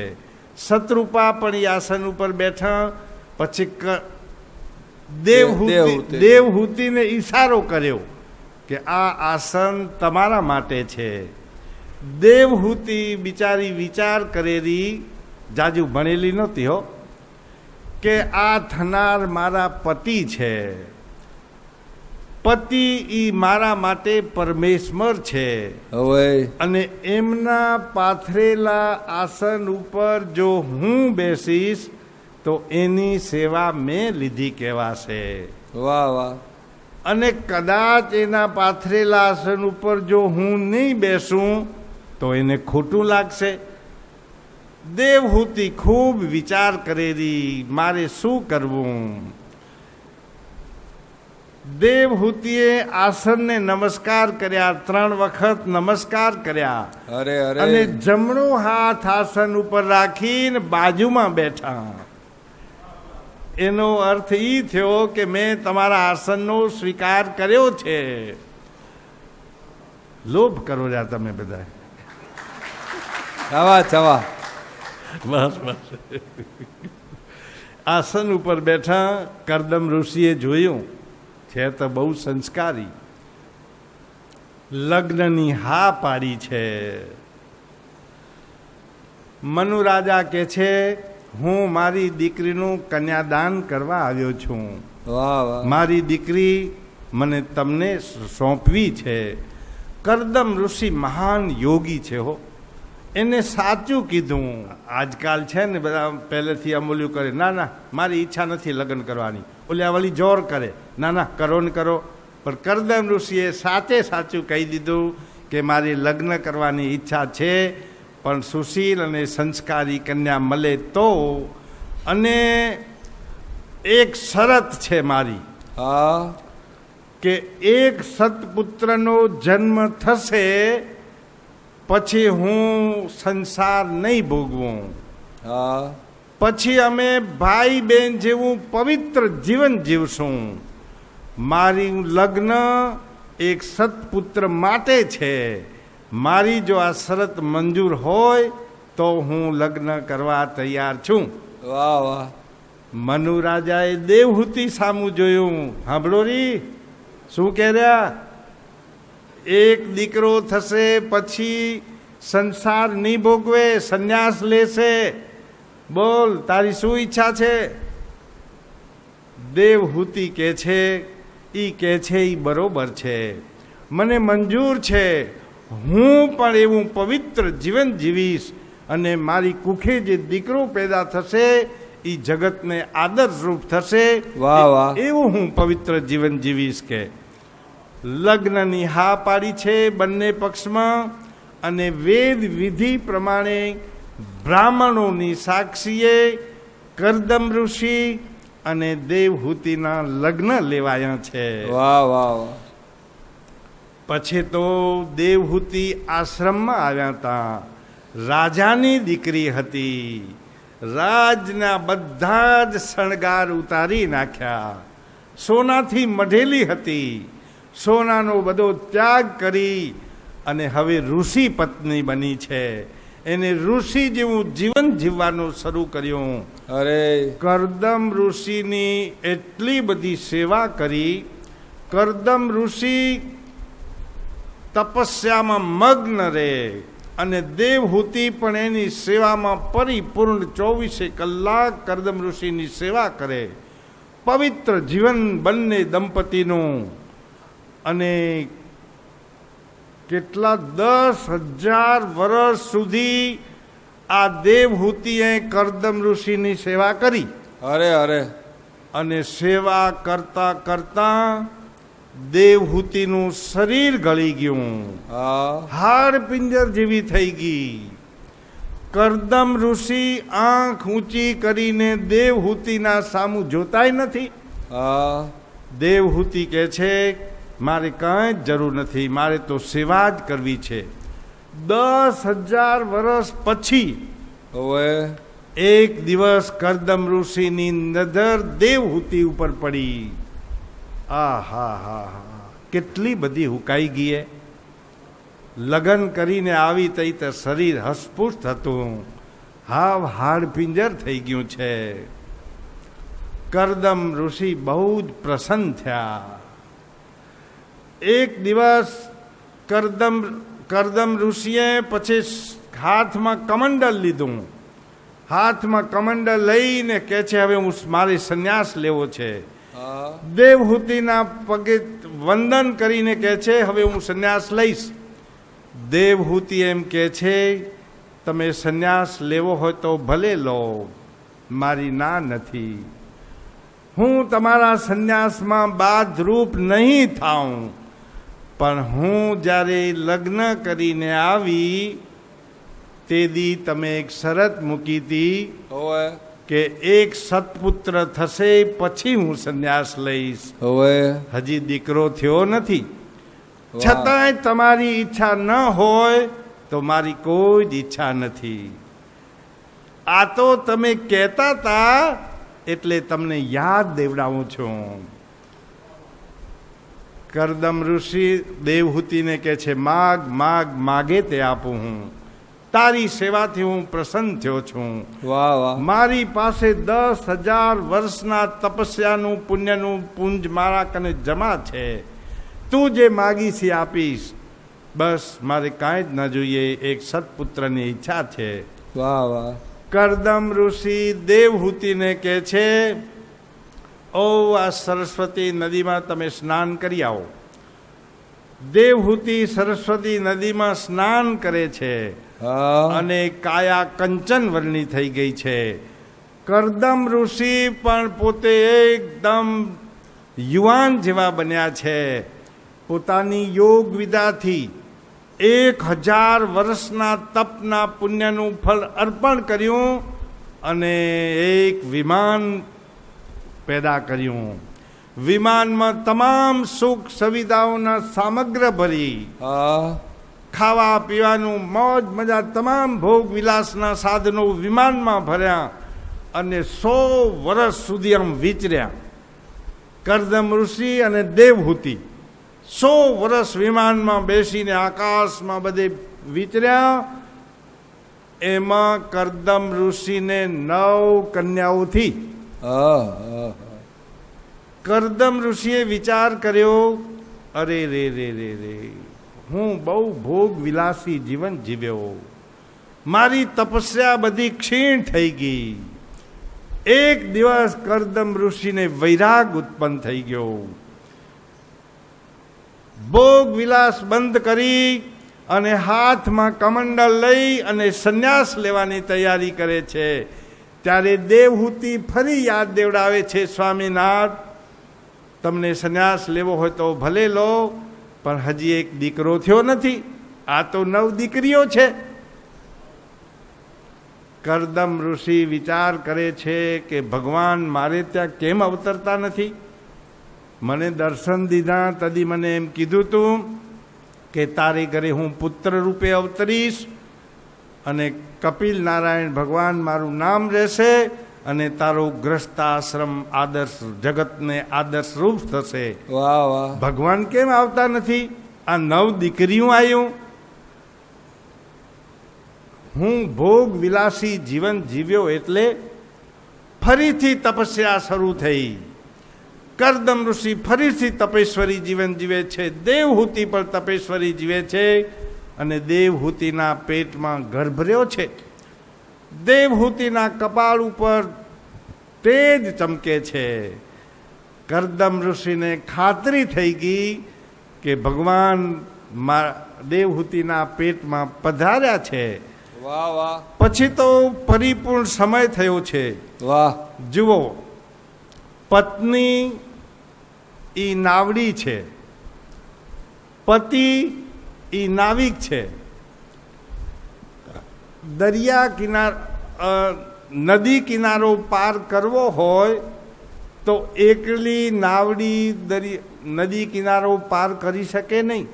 શત્રુપા પણ એ આસન ઉપર બેઠા. પછી દેવહૂતિને ઈશારો કર્યો કે આ આસન તમારા માટે છે. દેવહૂતિ બિચારી વિચાર કરેલી, જાજુ ભણેલી નહોતી હો, કે આ થનાર મારા પતિ છે. પતિ ઈ મારા માટે પરમેશ્વર છે. હવે અને એમના પાથરેલા આસન ઉપર જો હું બેસીશ તો એની સેવા મેં લીધી કહેવાશે. વાહ વાહ. અને કદાચ એના પાથરેલા આસન ઉપર જો હું નહીં બેસું તો એને ખોટું લાગશે. દેવહૂતિ ખૂબ વિચાર કરેલી, મારે શું કરવું. દેવહૂતિએ આસનને નમસ્કાર કર્યા, 3 વખત નમસ્કાર કર્યા. અરે અને અરે. જમણો હાથ આસન ઉપર રાખીને બાજુમાં બેઠા. એનો અર્થ એ થયો કે મેં તમારા આસનનો સ્વીકાર કર્યો છે. લોભ કરો જા તમે બધા. છવા છવા. બસ બસ. આસન ઉપર બેઠા. કરદમ ઋષિએ જોયું છે તો બહુ સંસ્કારી. લગ્નની હા પાડી છે. મનુ રાજા કે છે હું મારી દીકરીનું કન્યાદાન કરવા આવ્યો છું. વાહ વાહ. મારી દીકરી મને તમને સોંપવી છે. કરદમ ઋષિ મહાન યોગી છે હો. એને સાચું કીધું. આજકાલ છે ને બધા પહેલેથી અમૂલ્યું કરે, ના ના મારી ઈચ્છા નથી લગ્ન કરવાની. ઓલા વળી જોર કરે, ના ના કરો ને કરો. પણ કરદમ ઋષિએ સાચું કહી દીધું કે મારી લગ્ન કરવાની ઈચ્છા છે, પણ સુશીલ અને સંસ્કારી કન્યા મળે તો. અને એક શરત છે મારી, હા. કે એક સત્પુત્રનો જન્મ થશે પછી હું સંસાર નહીં ભોગવું. હા. પછી અમે ભાઈ બહેન જેવું પવિત્ર જીવન જીવશું. મારી લગ્ન એક સત્પુત્ર માટે છે. મારી જો આ શરત મંજૂર હોય તો હું લગ્ન કરવા તૈયાર છું. વાહ વાહ. મનુ રાજાએ દેવહૂતિ સામું જોયું. સાંભળો રી શું કહે રહ્યા? એક દીકરો થશે પછી સંસાર નહીં ભોગવે, સંન્યાસ લેશે. બોલ તારી શું ઈચ્છા છે? દેવહૂતિ કે છે એ બરોબર છે, મને મંજૂર છે. હું પણ એવું પવિત્ર જીવન જીવીશ અને મારી કુખે જે દીકરો પેદા થશે એ જગતને આદર્શરૂપ થશે. વાહ વાહ. એવું હું પવિત્ર જીવન જીવીશ. કે લગ્નની હા પાડી છે બંને પક્ષમાં. અને વેદ વિધિ પ્રમાણે બ્રાહ્મણોની સાક્ષીએ કરદમ ઋષિ અને દેવહૂતિના લગ્ન લેવાયા છે. વાહ વાહ વાહ. પછી તો દેવહૂતિ આશ્રમમાં આવ્યા હતા. રાજાની દીકરી હતી. રાજના બધા જ શણગાર ઉતારી નાખ્યા. સોનાથી મઢેલી હતી. સોનાનો બધો ત્યાગ કરી અને હવે ઋષિ પત્ની બની છે. એને ઋષિ જેવું જીવન જીવવાનું શરૂ કર્યું. અરે. કરદમ ઋષિની એટલી બધી સેવા કરી. કરદમ ઋષિ તપસ્યામાં મગ્ન રહે અને દેવહૂતિ પણ એની સેવામાં પરિપૂર્ણ 24 કલાક કરદમ ઋષિની સેવા કરે. પવિત્ર જીવન બંને દંપતીનું. અને કેટલા 10,000 વર્ષ સુધી આ દેવહૂતિએ કરદમ ઋષિની સેવા કરી. અરે અરે. અને સેવા કરતા કરતા દેવહૂતિનું શરીર ગળી ગયું, હા. હાડ પિંજર જેવી થઈ ગઈ. કરદમ ઋષિ આંખ ઊંચી કરીને દેવહૂતિના સામું જોતાય નથી. હા. દેવહૂતિ કહે છે મારે કાંઈ જ જરૂર નથી, મારે તો સેવા જ કરવી છે. 10,000 વર્ષ પછી ઓવે. એક દિવસ કરદમ ઋષિની નજર દેવહૂતિ ઉપર પડી. હા, કેટલી બધી હુકાઈ ગઈ. લગ્ન કરીને આવી તઈ તો શરીર હસપુષ્ટ હતું, હાવ હાડ પિંજર થઈ ગયું છે. કરદમ ઋષિ બહુ જ પ્રસન્ન થયા. એક દિવસ કરદમ ઋષિએ પછી હાથમાં કમંડલ લીધું. હાથમાં કમંડલ લઈને કહે છે હવે મારે સંન્યાસ લેવો છે. દેવહૂતિના પગે વંદન કરીને કહે છે હવે હું સંન્યાસ લઈશ. દેવહૂતિ એમ કહે છે તમે સંન્યાસ લેવો હોય તો ભલે લો, મારી ના નથી. હું તમારા સંન્યાસમાં બાધરૂપ નહીં થાઉં, પણ હું જ્યારે લગ્ન કરીને આવી તે દી તમે એક શરત મૂકી હતી કે એક સત્પુત્ર થશે પછી હું સંન્યાસ લઈશ. હજી દીકરો થયો નથી, છતાંય તમારી ઈચ્છા ન હોય તો મારી કોઈ જ ઈચ્છા નથી. આ તો તમે કહેતા હતા એટલે તમને યાદ દેવડાવું છું. કરદમ ઋષિ દેવહૂતિને કહે છે માગ માગ, માગે તે આપું હું. તારી સેવાથી હું પ્રસન્ન થયો છું. વાહ વાહ. મારી પાસે 10,000 વર્ષના તપસ્યાનું પુણ્યનું પુંજ મારા કને જમા છે. તું જે માગીશ એ આપીશ. બસ મારે કાંઈ જ ન જોઈએ, એક સત્પુત્રની ઈચ્છા છે. વાહ વાહ. કરદમ ઋષિ દેવહૂતિને કહે છે ઓ આ સરસ્વતી નદીમાં તમે સ્નાન કરી આવો. દેવહૂતિ સરસ્વતી નદીમાં સ્નાન કરે છે અને કાયા કંચન વર્ણની થઈ ગઈ છે. કરદમ ઋષિ પણ પોતે એકદમ યુવાન જેવા બન્યા છે. પોતાની યોગ વિદ્યાથી 1,000 વર્ષના તપના પુણ્યનું ફળ અર્પણ કર્યું અને એક વિમાન પેદા કર્યું. વિમાનમાં તમામ સુખ સુવિધાઓના સામગ્ર ભરી, ખાવા પીવાનું મોજ મજા તમામ ભોગ વિલાસના સાધનો વિમાનમાં ભર્યા અને 100 વર્ષ સુધી આમ વિચર્યા. કરદમ ઋષિ અને દેવહૂતિ 100 વર્ષ વિમાનમાં બેસીને આકાશમાં બધે વિચર્યા. એમાં કરદમ ઋષિને 9 કન્યાઓથી કરદમ ઋષિએ વિચાર કર્યો અરે રે રે રે રે, હું બહુ ભોગ વિલાસી જીવન જીવ્યો, મારી તપસ્યા બધી ક્ષીણ થઈ ગઈ. એક દિવસ કરદમ ઋષિને વૈરાગ ઉત્પન્ન થઈ ગયો. ભોગ વિલાસ બંધ કરી અને હાથમાં કમંડલ લઈ અને સંન્યાસ લેવાની તૈયારી કરે છે. ત્યારે દેવહૂતિ ફરી યાદ દેવડાવે છે સ્વામીનાથ તમને સંન્યાસ લેવો હોય તો ભલે લો, પણ હજી એક દીકરો થયો નથી, આ તો 9 દીકરીઓ છે. કરદમ ઋષિ વિચાર કરે છે કે ભગવાન મારે ત્યાં કેમ અવતરતા નથી? મને દર્શન દીધા તદી મને એમ કીધું તું કે તારે ઘરે હું પુત્ર રૂપે અવતરીશ અને કપિલ નારાયણ ભગવાન મારું નામ રહેશે અને તારો ગ્રસ્તાશ્રમ આદર્શ જગતને આદર્શ રૂપ થશે. વાહ વાહ. ભગવાન કેમ આવતા નથી? આ 9 દીકરીઓ આવ્યું. હું ભોગ વિલાસી જીવન જીવ્યો એટલે ફરીથી તપસ્યા શરૂ થઈ. કરદમ ઋષિ ફરીથી તપેશ્વરી જીવન જીવે છે. દેવહૂતિ પણ તપેશ્વરી જીવે છે અને દેવહૂતિના પેટમાં ગર્ભ રહ્યો છે. દેવહૂતિના કપાળ ઉપર તેજ ચમકે છે. કરદમ ઋષિને ખાતરી થઈ ગઈ કે ભગવાન દેવહૂતિના પેટમાં પધાર્યા છે. વાહ વાહ પછી તો પરિપૂર્ણ સમય થયો છે. વાહ જુઓ, પત્ની ઈ નાવડી છે, પતિ ઈ નાવિક છે. દરિયા કિનાર નદી કિનારો પાર કરવો હોય તો એકલી નાવડી નદી કિનારો પાર કરી શકે નહીં.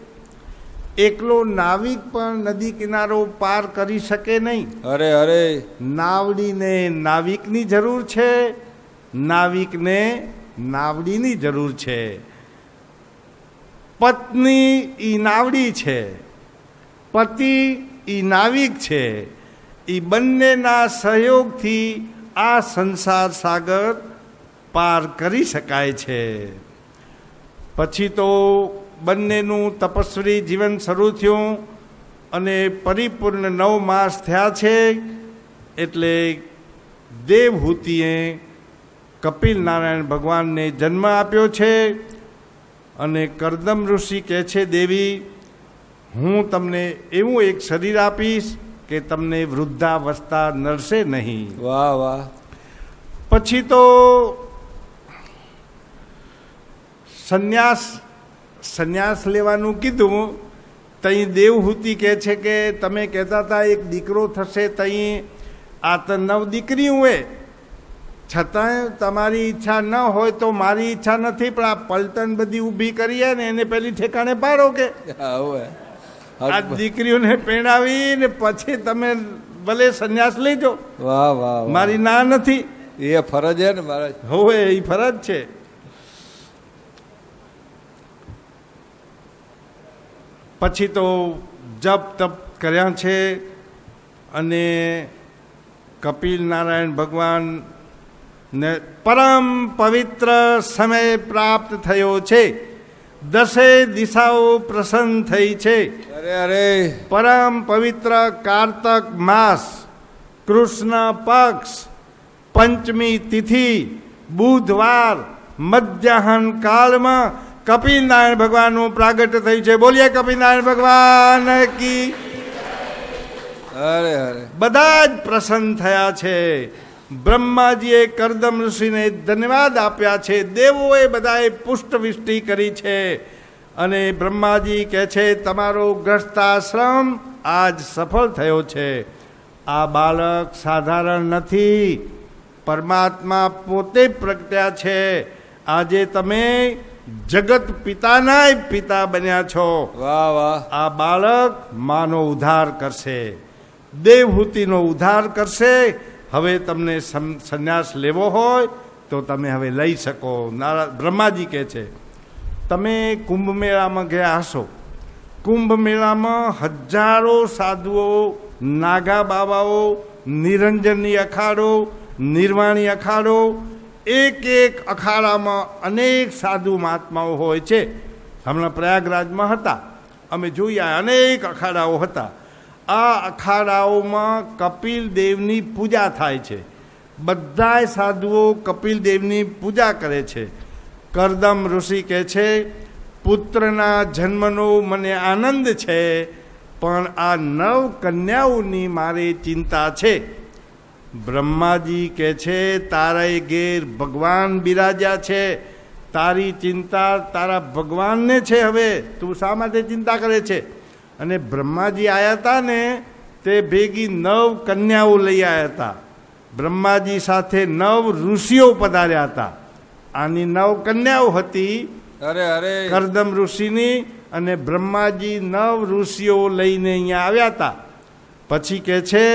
એકલો નાવિક પણ નદી કિનારો પાર કરી શકે નહીં. અરે અરે નાવડીને નાવિકની જરૂર છે, નાવિકને નાવડીની જરૂર છે. પત્ની ઈ નાવડી છે, પતિ ઈ નાવિક છે. એ બંનેના સહયોગથી આ સંસાર સાગર પાર કરી શકાય છે. પછી તો બંનેનું તપસ્વી જીવન શરૂ થયું અને પરિપૂર્ણ 9 માસ થયા છે. એટલે દેવહૂતિએ કપિલ નારાયણ ભગવાનને જન્મ આપ્યો છે. અને કરદમ ઋષિ કહે છે, દેવી, હું તમને એવું એક શરીર આપીશ કે તમને વૃદ્ધાવસ્થા નડશે નહીં. વાહ વાહ પછી તો સંન્યાસ લેવાનું કીધું. તઈ દેવહૂતિ કહે છે કે તમે કહેતા હતા એક દીકરો થશે, તઈ આ તો 9 દીકરી હોય, છતાંય તમારી ઈચ્છા ન હોય તો મારી ઈચ્છા નથી, પણ આ પલટન બધી ઊભી કરીએ ને એને પેલી ઠેકાણે પાડો કે આ દીકરીઓને પહેણાવીને પછી તમે ભલે સંન્યાસ લેજો. વાહ વાહ મારી ના નથી, એ ફરજ હે ને મહારાજ. હવે એ ફરજ છે. પછી તો જપ તપ કર્યા છે અને કપિલ નારાયણ ભગવાન ને પરમ પવિત્ર સમય પ્રાપ્ત થયો છે. 10 દિશાઓ પ્રસન્ન થઈ છે. અરે અરે પરમ પવિત્ર કારતક માસ, કૃષ્ણ પક્ષ, પંચમી તિથિ, બુધવાર, મધ્યાહન કાળમાં કપિલ નારાયણ ભગવાનનું પ્રાગટ્ય થયું છે. બોલીએ કપિલ નારાયણ ભગવાન કી. અરે અરે બધા જ પ્રસન્ન થયા છે. બ્રહ્માજીએ કરદમ ઋષિને ધન્યવાદ આપ્યા છે. દેવોએ બધાએ પુષ્ટવિષ્ટિ કરી છે. અને બ્રહ્માજી કહે છે, તમારો ગ્રસ્તાશ્રમ આજ સફળ થયો છે. આ બાળક સાધારણ નથી, પરમાત્મા પોતે પ્રગટ્યા છે. આજે તમે જગત પિતાના પિતા બન્યા છો. વાહ વાહ આ બાળક માનો ઉદ્ધાર કરશે, દેવહૂતિનો ઉદ્ધાર કરશે. હવે તમને સંન્યાસ લેવો હોય તો તમે હવે લઈ શકો. બ્રહ્માજી કહે છે, તમે કુંભ મેળામાં ગયા હશો. કુંભ મેળામાં હજારો સાધુઓ, નાગા બાબાઓ, નિરંજની અખાડો, નિર્વાણી અખાડો, એક અખાડામાં અનેક સાધુ મહાત્માઓ હોય છે. હમણાં પ્રયાગરાજમાં હતા, અમે જોયા અનેક અખાડાઓ હતા. આ અખાડાઓમાં કપિલ દેવની પૂજા થાય છે. બધાય સાધુઓ કપિલ દેવની પૂજા કરે છે. કરદમ ઋષિ કહે છે, પુત્રના જન્મનો મને આનંદ છે, પણ આ 9 કન્યાઓની મારે ચિંતા છે. બ્રહ્માજી કહે છે, તારા ઘેર ભગવાન બિરાજ્યા છે, તારી ચિંતા તારા ભગવાનને છે. હવે તું શા માટે ચિંતા કરે છે? અને બ્રહ્માજી આવ્યા હતા ને તે ભેગી 9 કન્યાઓ લઈ આવ્યા હતા. બ્રહ્માજી સાથે 9 ઋષિઓ પધાર્યા હતા. આની 9 કન્યાઓ હતી અરે અરે કરદમ ઋષિની, અને બ્રહ્માજી 9 ઋષિઓ લઈને અહીંયા આવ્યા હતા. પછી કહે છે,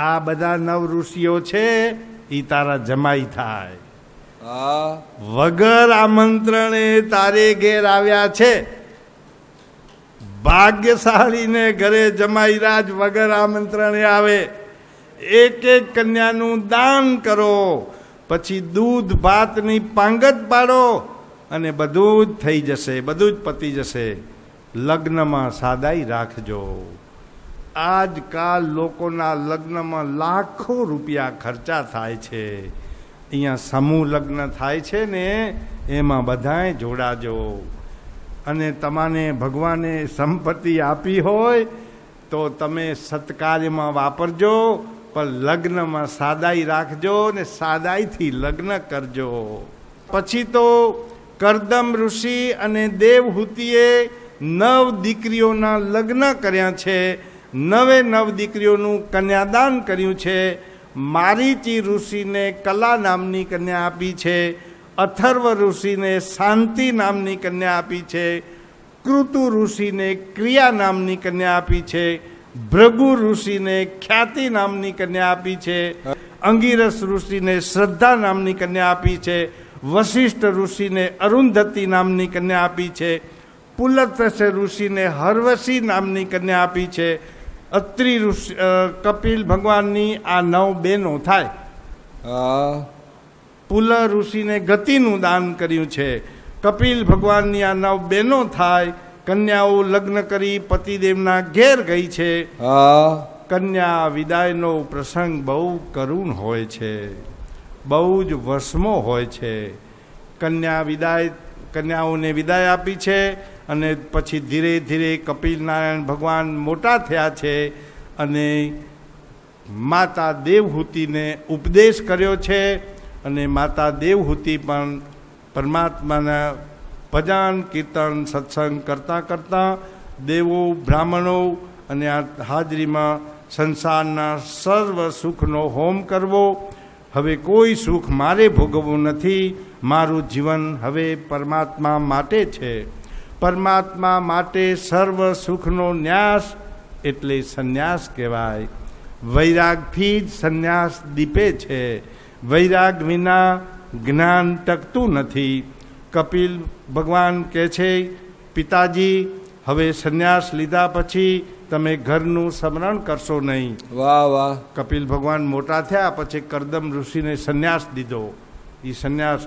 આ બધા 9 ઋષિઓ છે એ તારા જમાઈ થાય. હા વગર આમંત્રણે તારે ઘેર આવ્યા છે. ભાગ્યશાળીને ઘરે જમાઈ રાજ વગર આમંત્રણે આવે. એક કન્યાનું દાન કરો, પછી દૂધ ભાતની પાંગત પાડો અને બધું જ થઈ જશે, બધું જ પતી જશે. લગ્નમાં સાદાઈ રાખજો. આજકાલ લોકોના લગ્નમાં લાખો રૂપિયા ખર્ચા થાય છે. અહીંયા સમૂહ લગ્ન થાય છે ને, એમાં બધાય જોડાજો. અને તમારે ભગવાને સંપત્તિ આપી હોય તો તમે સત્કાર્યમાં વાપરજો, પણ લગ્નમાં સાદાઈ રાખજો ને સાદાઈથી લગ્ન કરજો. પછી તો કરદમ ઋષિ અને દેવહૂતિએ 9 દીકરીઓના લગ્ન કર્યા છે. 9 દીકરીઓનું કન્યાદાન કર્યું છે. મારીચી ઋષિને કલા નામની કન્યા આપી છે. અથર્વ ઋષિને શાંતિ નામની કન્યા આપી છે. કૃતુ ઋષિને ક્રિયા નામની કન્યા આપી છે. ભૃગુ ઋષિને ખ્યાતિ નામની કન્યા આપી છે. અંગિરસ ઋષિને શ્રદ્ધા નામની કન્યા આપી છે. વશિષ્ઠ ઋષિને અરુંધતી નામની કન્યા આપી છે. પુલત્સ્ય ઋષિને હર્વશી નામની કન્યા આપી છે. અત્રિ ઋષિ કપિલ ભગવાનની આ 9 બહેનો થાય. હા પુલ ઋષિને ગતિનું દાન કર્યું છે. કપિલ ભગવાનની આ 9 બહેનો થાય. કન્યાઓ લગ્ન કરી પતિદેવના ઘેર ગઈ છે. હા કન્યા વિદાયનો પ્રસંગ બહુ કરુણ હોય છે, બહુ જ વસમો હોય છે. કન્યાઓને વિદાય આપી છે અને પછી ધીરે ધીરે કપિલ નારાયણ ભગવાન મોટા થયા છે અને માતા દેવહૂતિને ઉપદેશ કર્યો છે. અને માતા દેવહૂતિ પણ પરમાત્માના ભજન કીર્તન સત્સંગ કરતાં કરતાં દેવો બ્રાહ્મણો અને આ હાજરીમાં સંસારના સર્વ સુખનો હોમ કરવો. હવે કોઈ સુખ મારે ભોગવવું નથી. મારું જીવન હવે પરમાત્મા માટે છે. પરમાત્મા માટે સર્વ સુખનો ન્યાસ એટલે સંન્યાસ કહેવાય. વૈરાગથી જ સંન્યાસ દીપે છે. વૈરાગ વિના જ્ઞાન ટકતું નથી. કપિલ ભગવાન કહે છે, પિતાજી હવે સંન્યાસ લીધા પછી તમે ઘરનું સ્મરણ કરશો નહીં. વાહ વાહ. કપિલ ભગવાન મોટા થયા પછી કરદમ ઋષિને સંન્યાસ દીધો. એ સંન્યાસ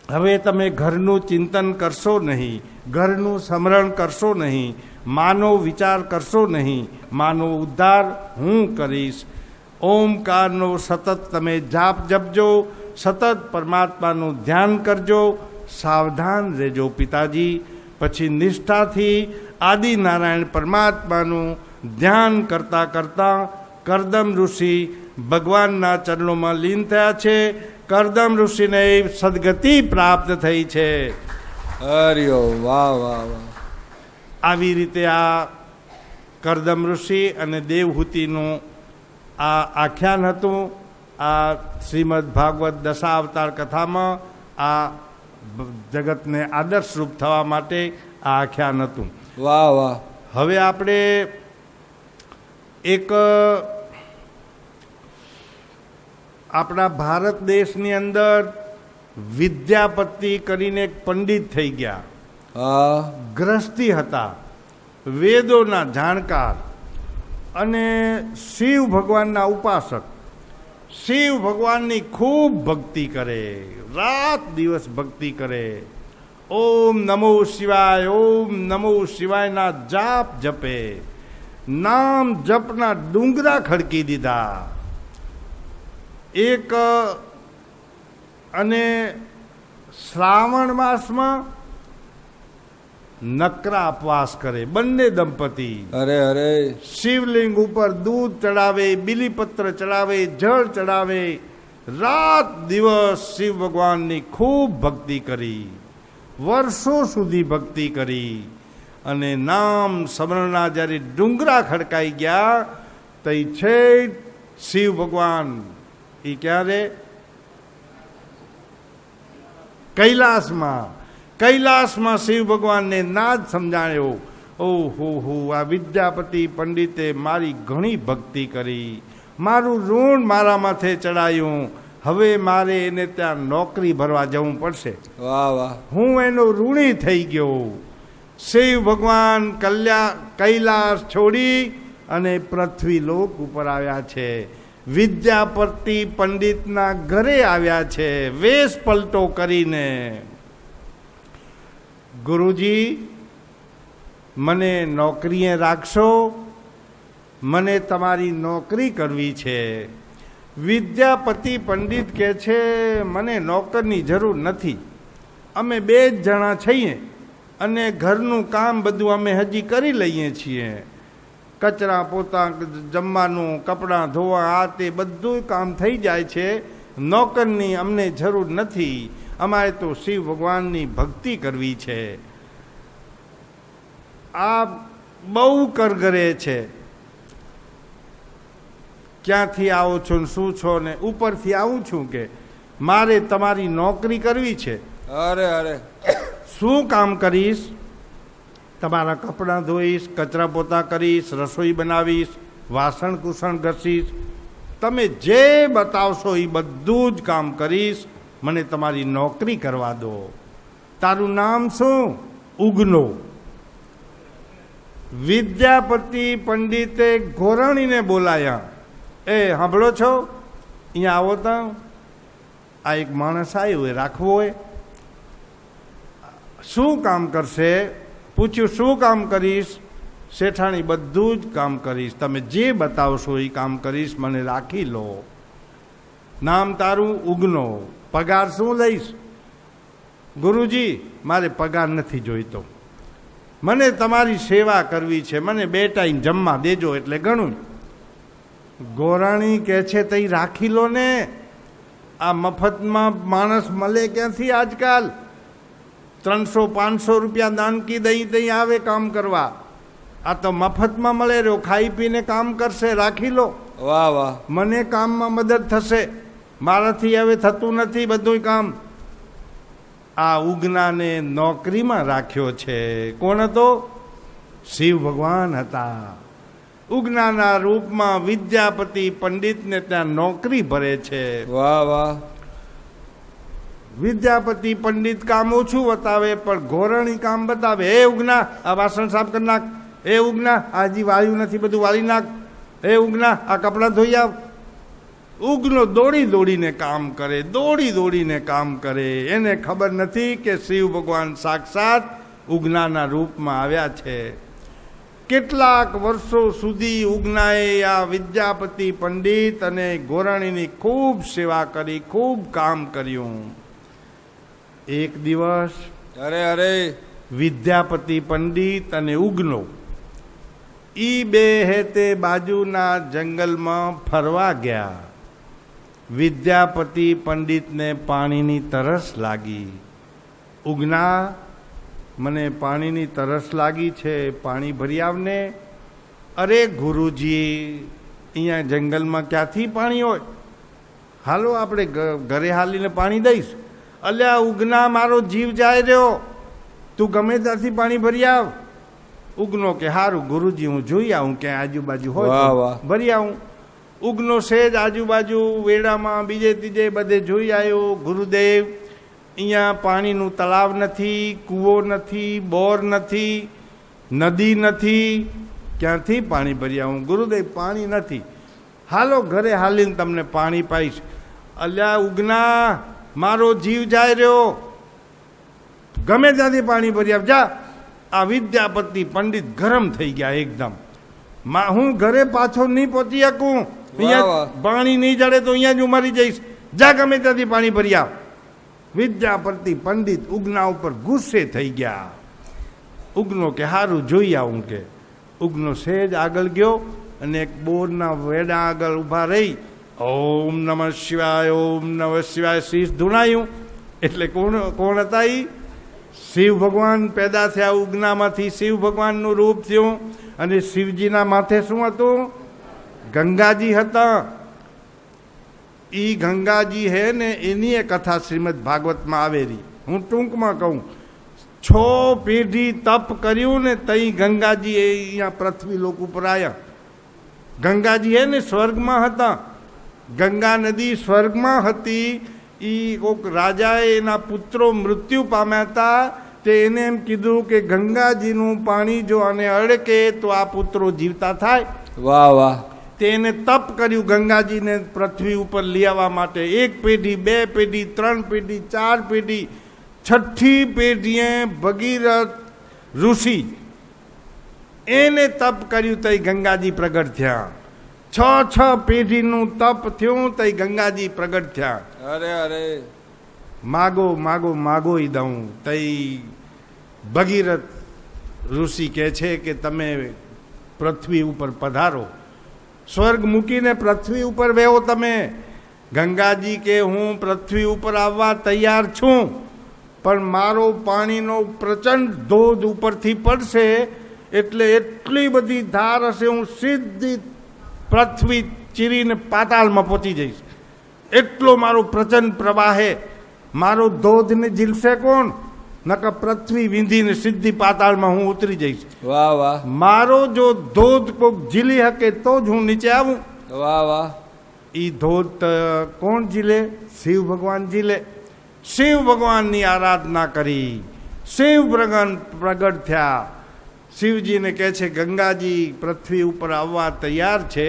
હવે તમે ઘરનું ચિંતન કરશો નહીં, ઘરનું સ્મરણ કરશો નહીં, માનો વિચાર કરશો નહીં. માનો ઉદ્ધાર હું કરીશ. ઓમકારનો સતત તમે જાપ જપજો, સતત પરમાત્માનું ધ્યાન કરજો. સાવધાન રહેજો પિતાજી. પછી નિષ્ઠાથી આદિનારાયણ પરમાત્માનું ધ્યાન કરતાં કરતાં કરદમ ઋષિ ભગવાનના ચરણોમાં લીન થયા છે. કરદમ ઋષિને સદગતિ પ્રાપ્ત થઈ છે. હરિઓમ. વાહ વાહ વાહ. આવી રીતે આ કરદમ ઋષિ અને દેવહૂતિનું આ આખ્યાન હતું. આ શ્રીમદ ભાગવત દશાવતાર કથામાં આ જગતને આદર્શરૂપ થવા માટે આ આખ્યાન હતું. વાહ વાહ. હવે આપણે એક આપણા ભારત દેશની અંદર વિદ્યાપતિ કરીને એક પંડિત થઈ ગયા. હા ગ્રસ્તી હતા, વેદોના જાણકાર અને શિવ ભગવાનના ઉપાસક. શિવ ભગવાનની ખૂબ ભક્તિ કરે, રાત દિવસ ભક્તિ કરે. ઓમ નમો શિવાય, ઓમ નમો શિવાયના જાપ જપે. નામ જપના ડુંગરા ખડકી દીધા. એક અને શ્રાવણ માસમાં નકરા ઉપવાસ કરે બંને દંપતી. અરે અરે. શિવલિંગ ઉપર દૂધ ચડાવે, બિલીપત્ર ચડાવે, જળ ચડાવે. રાત દિવસ શિવ ભગવાનની ખૂબ ભક્તિ કરી, વર્ષો સુધી ભક્તિ કરી. અને નામ સ્મરણના જ્યારે ડુંગરા ખડકાઈ ગયા તો છે શિવ ભગવાન એ ક્યારે કૈલાસમાં શિવ ભગવાનને નાદ સમજાયો. ઓહો, આ વિદ્યાપતિ પંડિતે મારી ઘણી ભક્તિ કરી, મારું ઋણ મારા માથે ચડાયું. હવે મારે એને ત્યાં નોકરી ભરવા જવું પડશે. વાહ વાહ. હું એનો ઋણી થઈ ગયો. શિવ ભગવાન કૈલાસ છોડી અને પૃથ્વી લોક ઉપર આવ્યા છે. વિદ્યાપતિ પંડિતના ઘરે આવ્યા છે વેશ પલટો કરીને. ગુરુજી, મને નોકરીએ રાખશો? મને તમારી નોકરી કરવી છે. વિદ્યાપતિ પંડિત કહે છે મને નોકરની જરૂર નથી, અમે 2 જ જણા છીએ અને ઘરનું કામ બધું અમે હજી કરી લઈએ છીએ. કચરા પોતા, જમવાનું, કપડાં ધોવા, આ તે બધું કામ થઈ જાય છે. નોકરની અમને જરૂર નથી, અમારે તો શિવ ભગવાનની ભક્તિ કરવી છે. આ બહુ કરગરે છે. ક્યાંથી આવો છો ને શું છો ને ઉપરથી આવું છું કે મારે તમારી નોકરી કરવી છે. અરે અરે શું કામ કરીશ? તમારા કપડાં ધોઈશ, કચરા પોતા કરીશ, રસોઈ બનાવીશ, વાસણ કુસણ ઘસીશ. તમે જે બતાવશો એ બધું જ કામ કરીશ. મને તમારી નોકરી કરવા દો. તારું નામ શું? ઉગનો. વિદ્યાપતિ પંડિતે ઘોરણીને બોલાયા. એ સાંભળો છો? અહીંયા આવો તો. આ એક માણસ આવ્યો, એ રાખવો હોય. શું કામ કરશે? પૂછ્યું શું કામ કરીશ? શેઠાણી બધું જ કામ કરીશ, તમે જે બતાવશો એ કામ કરીશ, મને રાખી લો. નામ તારું? ઉગનો. પગાર શું લઈશ? ગુરુજી મારે પગાર નથી જોઈતો, મને તમારી સેવા કરવી છે, મને 2 ટાઈમ જમવા દેજો એટલે ઘણું. ગોરાણી કહે છે તઈ રાખી લો ને, આ મફતમાં માણસ મળે ક્યાંથી આજકાલ? 300-500 રૂપિયા દાનકી દઈ દઈ આવે કામ કરવા. આ તો મફતમાં મળે રહ્યો, ખાઈ પીને કામ કરશે. રાખી લો. વાહ વાહ, મને કામમાં મદદ થશે, મારાથી હવે થતું નથી બધું કામ. આ ઉગનાને નોકરીમાં રાખ્યો છે. કોણ હતો? શિવ ભગવાન હતા. ઉગનાના રૂપમાં વિદ્યાપતિ પંડિતને ત્યાં નોકરી ભરે છે. વાહ વાહ. વિદ્યાપતિ પંડિત કામ ઓછું બતાવે પણ ઘોરણી કામ બતાવે. એ ઉગના આ વાસણ સાફ કરી નાખ. એ ઉગના આ હજી વાળ્યું નથી બધું વાળી નાખ. એ ઉગના આ કપડાં ધોઈ આવ. ઉગનો દોડી દોડીને કામ કરે, દોડી દોડીને કામ કરે. એને ખબર નથી કે શિવ ભગવાન સાક્ષાત ઉગનાના રૂપમાં આવ્યા છે. કેટલાક વર્ષો સુધી ઉગનાએ આ વિદ્યાપતિ પંડિત અને ઘોરણીની ખૂબ સેવા કરી, ખૂબ કામ કર્યું. એક દિવસ અરે અરે વિદ્યાપતિ પંડિત અને ઉગનો ઈ 2 હેતે બાજુના જંગલમાં ફરવા ગયા. વિદ્યાપતિ પંડિતને પાણીની તરસ લાગી. ઉગના મને પાણીની તરસ લાગી છે, પાણી ભરી આવને. અરે ગુરુજી અહીંયા જંગલમાં ક્યાંથી પાણી હોય? હાલો આપણે ઘરે હાલીને પાણી દઈશ. અલ્યા ઉગના મારો જીવ જાય રહ્યો, તું ગમે ત્યાંથી પાણી ભરી આવ. ઉગનો કે હારું ગુરુજી હું જોઈ આવું ક્યાંય આજુબાજુ હોય વાહ, તો વાહ. ભરી આવું. ઉગનો સેજ આજુબાજુ વેડામાં બીજે ત્રીજે બધે જોઈ આવ્યો. ગુરુદેવ અહીંયા પાણીનું તળાવ નથી, કૂવો નથી, બોર નથી, નદી નથી, ક્યાંથી પાણી ભરી આવું? ગુરુદેવ પાણી નથી. હાલો ઘરે હાલીને તમને પાણી પાઈશ. અલ્યા ઉગના મારો જીવ જાય રહ્યો, ગમે ત્યાંથી પાણી ભરી આવ જા. આ વિદ્યાપતિ પંડિત ગરમ થઈ ગયા એકદમ. હું ઘરે પાછો નહીં પહોંચી શકું, અહીંયા પાણી નહીં જડે તો અહીંયા જ હું મરી જઈશ. જા ગમે ત્યાંથી પાણી ભરી આવ. વિદ્યાપતિ પંડિત ઉગના ઉપર ગુસ્સે થઈ ગયા. ઉગનો કે હારું જોઈ આવું કે. ઉગનો સેજ આગળ ગયો અને એક બોરના વેડા આગળ ઊભા રહી ઓમ નમઃ શિવાય, ઓમ નમઃ શિવાય શીશ ધૂણાયું. એટલે કોણ હતા એ? શિવ ભગવાન પેદા થયા. ઉગનામાંથી શિવ ભગવાનનું રૂપ થયું. અને શિવજીના માથે શું હતું? ગંગાજી હતા. એ ગંગાજી હે ને એની એ કથા શ્રીમદ ભાગવતમાં આવેલી. હું ટૂંકમાં કહું, 6 પેઢી તપ કર્યું ને તઈ ગંગાજી એ અહીંયા પૃથ્વી લોક ઉપર આવ્યા. ગંગાજી હે ને સ્વર્ગમાં હતા. ગંગા નદી સ્વર્ગમાં હતી. એ કોઈક રાજાએ એના પુત્રો મૃત્યુ પામ્યા હતા. તે એને એમ કીધું કે ગંગાજીનું પાણી જો આને અડકે તો આ પુત્રો જીવતા થાય. વાહ વાહ. તેને તપ કર્યું ગંગાજીને પૃથ્વી ઉપર લઈ આવવા માટે. 1 પેઢી, 2 પેઢી, 3 પેઢી, 4 પેઢી, 6ઠી પેઢીએ ભગીરથ ઋષિ એને તપ કર્યું તઈ ગંગાજી પ્રગટ થયા. 6 પેઢીનું તપ થયું તઈ ગંગાજી પ્રગટ થયા. અરે અરે માગો માગો માગો ઈ દઉં. તઈ ભગીરથ ઋષિ કહે છે કે તમે પૃથ્વી ઉપર પધારો, સ્વર્ગ મૂકીને પૃથ્વી ઉપર બેહો તમે. ગંગાજી કે હું પૃથ્વી ઉપર આવવા તૈયાર છું, પણ મારો પાણીનો પ્રચંડ ધોધ ઉપરથી પડશે એટલે એટલી બધી ધાર હશે, હું સીધી પૃથ્વી ચીરીને પાતાળમાં પહોંચી જઈશ. એટલો મારો પ્રચંડ પ્રવાહે મારો ધોધને ઝીલશે કોણ? નકર પૃથ્વી વિંધીને સીધી પાતાળમાં હું ઉતરી જઈશ. વાહ વાહ મારો જો ધોધ કોક ઝીલી શકે તો જ હું નીચે આવું. વાહ વાહ ઈ ધોધ કોણ ઝીલે? શિવ ભગવાન ઝીલે. શિવ ભગવાનની આરાધના કરી, શિવ ભગવાન પ્રગટ થયા. શિવજીને કહે છે ગંગાજી પૃથ્વી ઉપર આવવા તૈયાર છે,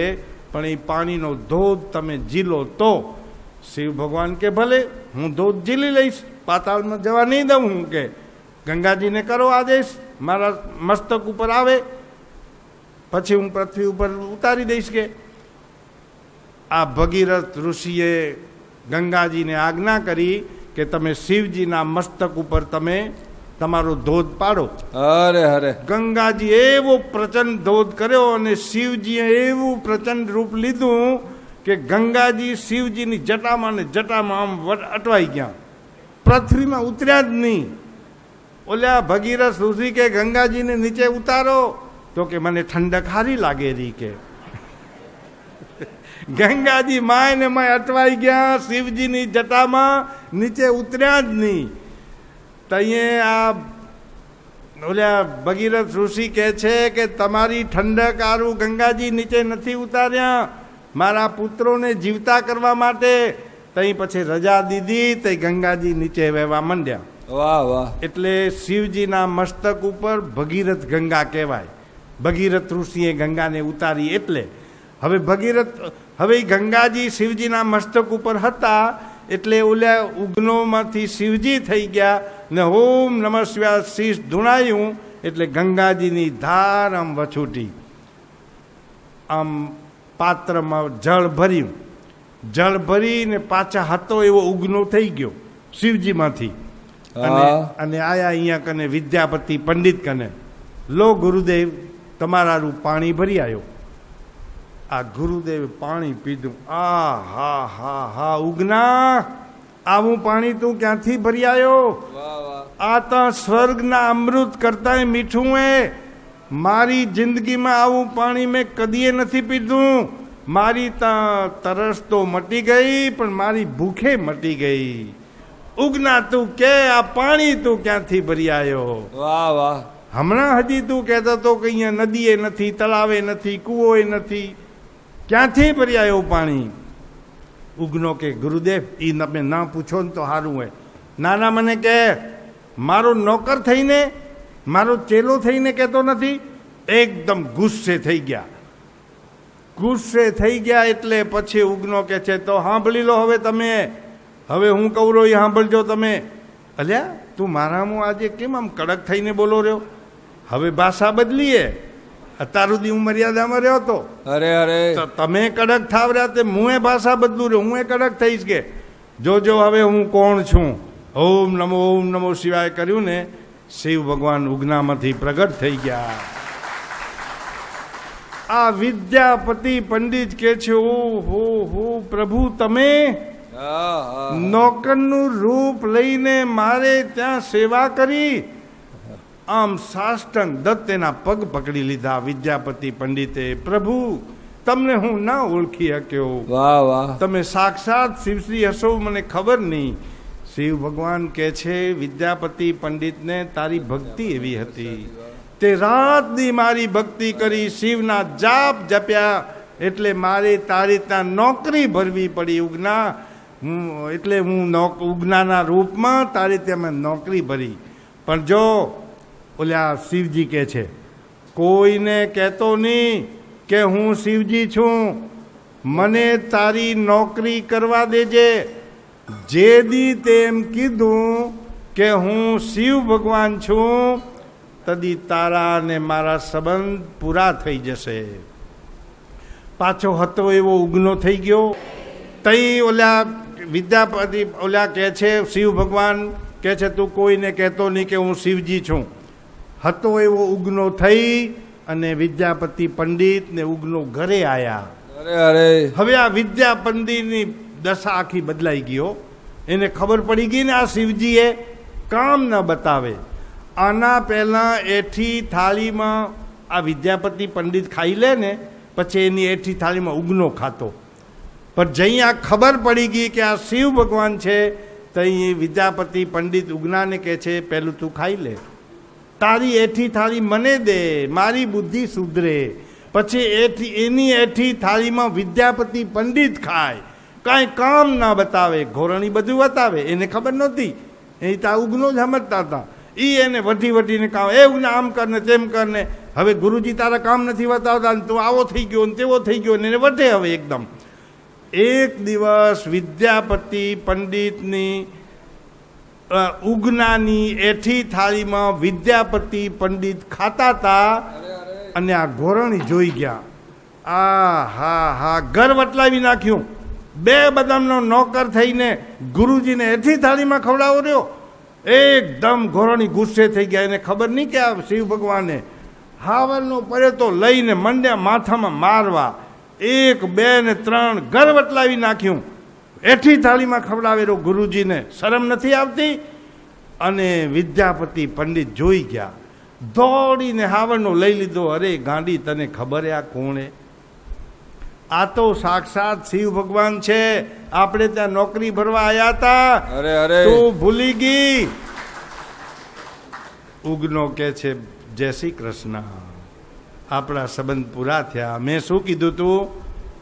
પણ એ પાણીનો ધોધ તમે ઝીલો તો. શિવ ભગવાન કે ભલે હું ધોધ ઝીલી લઈશ, પાતાળમાં જવા નહીં દઉં. હું કે ગંગાજીને કરો આદેશ, મારા મસ્તક ઉપર આવે પછી હું પૃથ્વી ઉપર ઉતારી દઈશ. કે આ ભગીરથ ઋષિએ ગંગાજીને આજ્ઞા કરી કે તમે શિવજીના મસ્તક ઉપર તમે તમારો ધોધ પાડો. અરે અરે ગંગાજી એવો પ્રચંડ ધોધ કર્યો અને શિવજીએ એવું પ્રચંડ રૂપ લીધું કે ગંગાજી શિવજીની જટામાં ને જટામાં આમ અટવાઈ ગયા, પૃથ્વીમાં ઉતર્યા જ નહીં. ઓલા ભગીરથ ઋષિ કે ગંગાજીને નીચે ઉતારો, તો કે મને ઠંડક હારી લાગે રહી. કે ગંગાજી માય ને માય અટવાઈ ગયા, શિવજીની જટામાં નીચે ઉતર્યા જ નહીં. તઈએ આ ઓલા ભગીરથ ઋષિ કહે છે કે તમારી ઠંડક આરું ગંગાજી નીચે નથી ઉતાર્યા, મારા પુત્રોને જીવતા કરવા માટે. તઈ પછી રજા દીધી, તે ગંગાજી નીચે વહેવા માંડ્યા. વાહ વાહ એટલે શિવજીના મસ્તક ઉપર ભગીરથ ગંગા કહેવાય. ભગીરથ ઋષિએ ગંગાને ઉતારી. એટલે હવે ગંગાજી શિવજીના મસ્તક ઉપર હતા એટલે ઓલા ઉગ્નોમાંથી શિવજી થઈ ગયા ને ઓમ નમઃ શિવાય શીશ ધૂણાયું એટલે ગંગાજીની ધાર આમ વછૂટી. આમ પાત્રમાં જળ ભર્યું, જળ ભરીને પાછા હતો એવો ઉગ્નો થઈ ગયો શિવજીમાંથી. અને આયા અહીંયા કને વિદ્યાપતિ પંડિત કને, લો ગુરુદેવ તમારું પાણી ભરી આવ્યો. આ ગુરુદેવે પાણી પીધું. આ હા હા હા ઉગના, આવું પાણી તું ક્યાંથી ભરી આવ્યો? આ તો સ્વર્ગના અમૃત કરતાંય મીઠું હે. મારી જિંદગીમાં આવું પાણી મેં કદીએ નથી પીધું. મારી તરસ તો મટી ગઈ, પણ મારી ભૂખે મટી ગઈ. ઉગના તું કે આ પાણી તું ક્યાંથી ભરી આવ્યો? વાહ વાહ હમણાં હજી તું કહેતો તો કે અહીંયા નદીએ નથી, તળાવે નથી, કૂવોય નથી, ક્યાંથી ભરી આવ્યો પાણી? ઉગનો કે ગુરુદેવ એ તમે ના પૂછો ને તો સારું હોય. નાના મને કે મારો નોકર થઈને, મારો ચેલો થઈને કહેતો નથી. એકદમ ગુસ્સે થઈ ગયા. ગુસ્સે થઈ ગયા એટલે પછી ઉગનો કે છે તો સાંભળી લો હવે તમે, હવે હું કહું રહ્યો એ સાંભળજો તમે. અલ્યા તું મારામાં આજે કેમ આમ કડક થઈને બોલો રહ્યો? હવે ભાષા બદલીએ. અત્યાર સુધી હું મર્યાદામાં રહ્યો હતો, અરે અરે તમે કડક થાવ રહ્યા તે હું ભાષા બદલું રહ્યો, હું કડક થઈશ. કે જોજો હવે હું કોણ છું. ઓમ નમો શિવાય કર્યું ને શિવ ભગવાન ઉગનામાંથી પ્રગટ થઈ ગયા. આ વિદ્યાપતિ પંડિત કે છે હો પ્રભુ તમે નોકરનું રૂપ લઈને મારે ત્યાં સેવા કરી. આમ સાષ્ટાંગ દત્ત એના પગ પકડી લીધા વિદ્યાપતિ પંડિતે. પ્રભુ તમને હું ના ઓળખી શક્યો. વાહ વાહ તમે સાક્ષાત શિવશ્રી હશો મને ખબર નહીં. શિવ ભગવાન કહે છે વિદ્યાપતિ પંડિતને તારી ભક્તિ એવી હતી, તે રાત દી મારી ભક્તિ કરી, શિવના જાપ જપ્યા, એટલે મારે તારી ત્યાં નોકરી ભરવી પડી. ઉગના એટલે હું ઉગનાના રૂપમાં તારી ત્યાં મેં નોકરી ભરી. પણ જો ઓલા શિવજી કહે છે કોઈને કહેતો નહીં કે હું શિવજી છું, મને તારી નોકરી કરવા દેજે. જે દી તેમ કીધું કે હું શિવ ભગવાન છું, તદી તારા ને મારા સંબંધ પૂરા થઈ જશે. પાછો હતો એવો ઉગનો થઈ ગયો. તઈ ઓલા વિદ્યાપતિ ઓલા કહે છે, શિવ ભગવાન કહે છે તું કોઈને કહેતો નહીં કે હું શિવજી છું. હતો એવો ઉગનો થઈ અને વિદ્યાપતિ પંડિત ને ઉગનો ઘરે આવ્યા. અરે અરે હવે આ વિદ્યા પંડિતની દશા આખી બદલાઈ ગયો. એને ખબર પડી ગઈ ને આ શિવજીએ કામ ન બતાવે. આના પહેલાં એઠી થાળીમાં આ વિદ્યાપતિ પંડિત ખાઈ લે ને પછી એની એઠી થાળીમાં ઉગનો ખાતો. પણ જઈ આ ખબર પડી ગઈ કે આ શિવ ભગવાન છે તઈ વિદ્યાપતિ પંડિત ઉગનાને કહે છે પહેલું તું ખાઈ લે, તારી એઠી થાળી મને દે, મારી બુદ્ધિ સુધરે. પછી એની એઠી થાળીમાં વિદ્યાપતિ પંડિત ખાય, કાંઈ કામ ના બતાવે, ઘોરણી બધું બતાવે. એને ખબર નહોતી, એ તો ઉગનો જ સમજતા હતા. એ એને વઢીને કામ, એ ઉગના આમ કરને તેમ કરને. હવે ગુરુજી તારા કામ નથી બતાવતા ને તું આવો થઈ ગયો ને તેવો થઈ ગયો ને એને વઢે. હવે એકદમ એક દિવસ વિદ્યાપતિ પંડિતની ઉગનાની એઠી થાળીમાં વિદ્યાપતિ પંડિત ખાતા હતા અને આ ઘોરણી જોઈ ગયા. હા ઘર વટલાવી નાખ્યું. 2 બદામનો નોકર થઈને ગુરુજીને એઠી થાળીમાં ખવડાવો રહ્યો. એકદમ ઘોરણી ગુસ્સે થઈ ગયા. એને ખબર નહીં કે આ શિવ ભગવાને હાવરનો પરેતો લઈને મંડ્યા માથામાં મારવા. 1, 2 ને 3 ઘર વટલાવી નાખ્યું. એઠી થાળીમાં ખવડાવેલો ગુરુજીને શરમ નથી આવતી. અને વિદ્યાપતિ પંડિત જોઈ ગયા, દોડીને હાવરનો લઈ લીધો. અરે ગાંડી, તને ખબર આ કોણે? આ તો સાક્ષાત શિવ ભગવાન છે. આપણે ત્યાં નોકરી ભરવા આવ્યા હતા, અરે અરે તું ભૂલી ગઈ. ઉગનો કે છે જય શ્રી કૃષ્ણ, આપણા સંબંધ પૂરા થયા. મેં શું કીધું તું?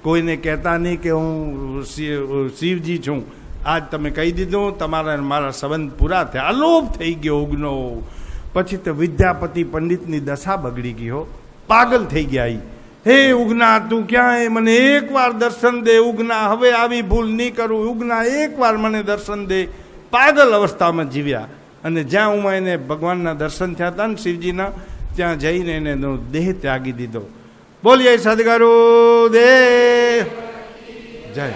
કોઈને કહેતા નહીં કે હું શિવજી છું. આજ તમે કહી દીધું, તમારા મારા સંબંધ પૂરા થયા. અલોપ થઈ ગયો ઉગનો. પછી તો વિદ્યાપતિ પંડિતની દશા બગડી ગઈ. પાગલ થઈ ગયા. હે ઉગના, તું ક્યાંય મને એકવાર દર્શન દે. ઉગના, હવે આવી ભૂલ નહીં કરું. ઉગના, એકવાર મને દર્શન દે. પાગલ અવસ્થામાં જીવ્યા. અને જ્યાં હું એને ભગવાનના દર્શન થયા હતા ને શિવજીના, ત્યાં જઈને એને દેહ ત્યાગી દીધો. બોલીએ સદગુરુ દેવ જય.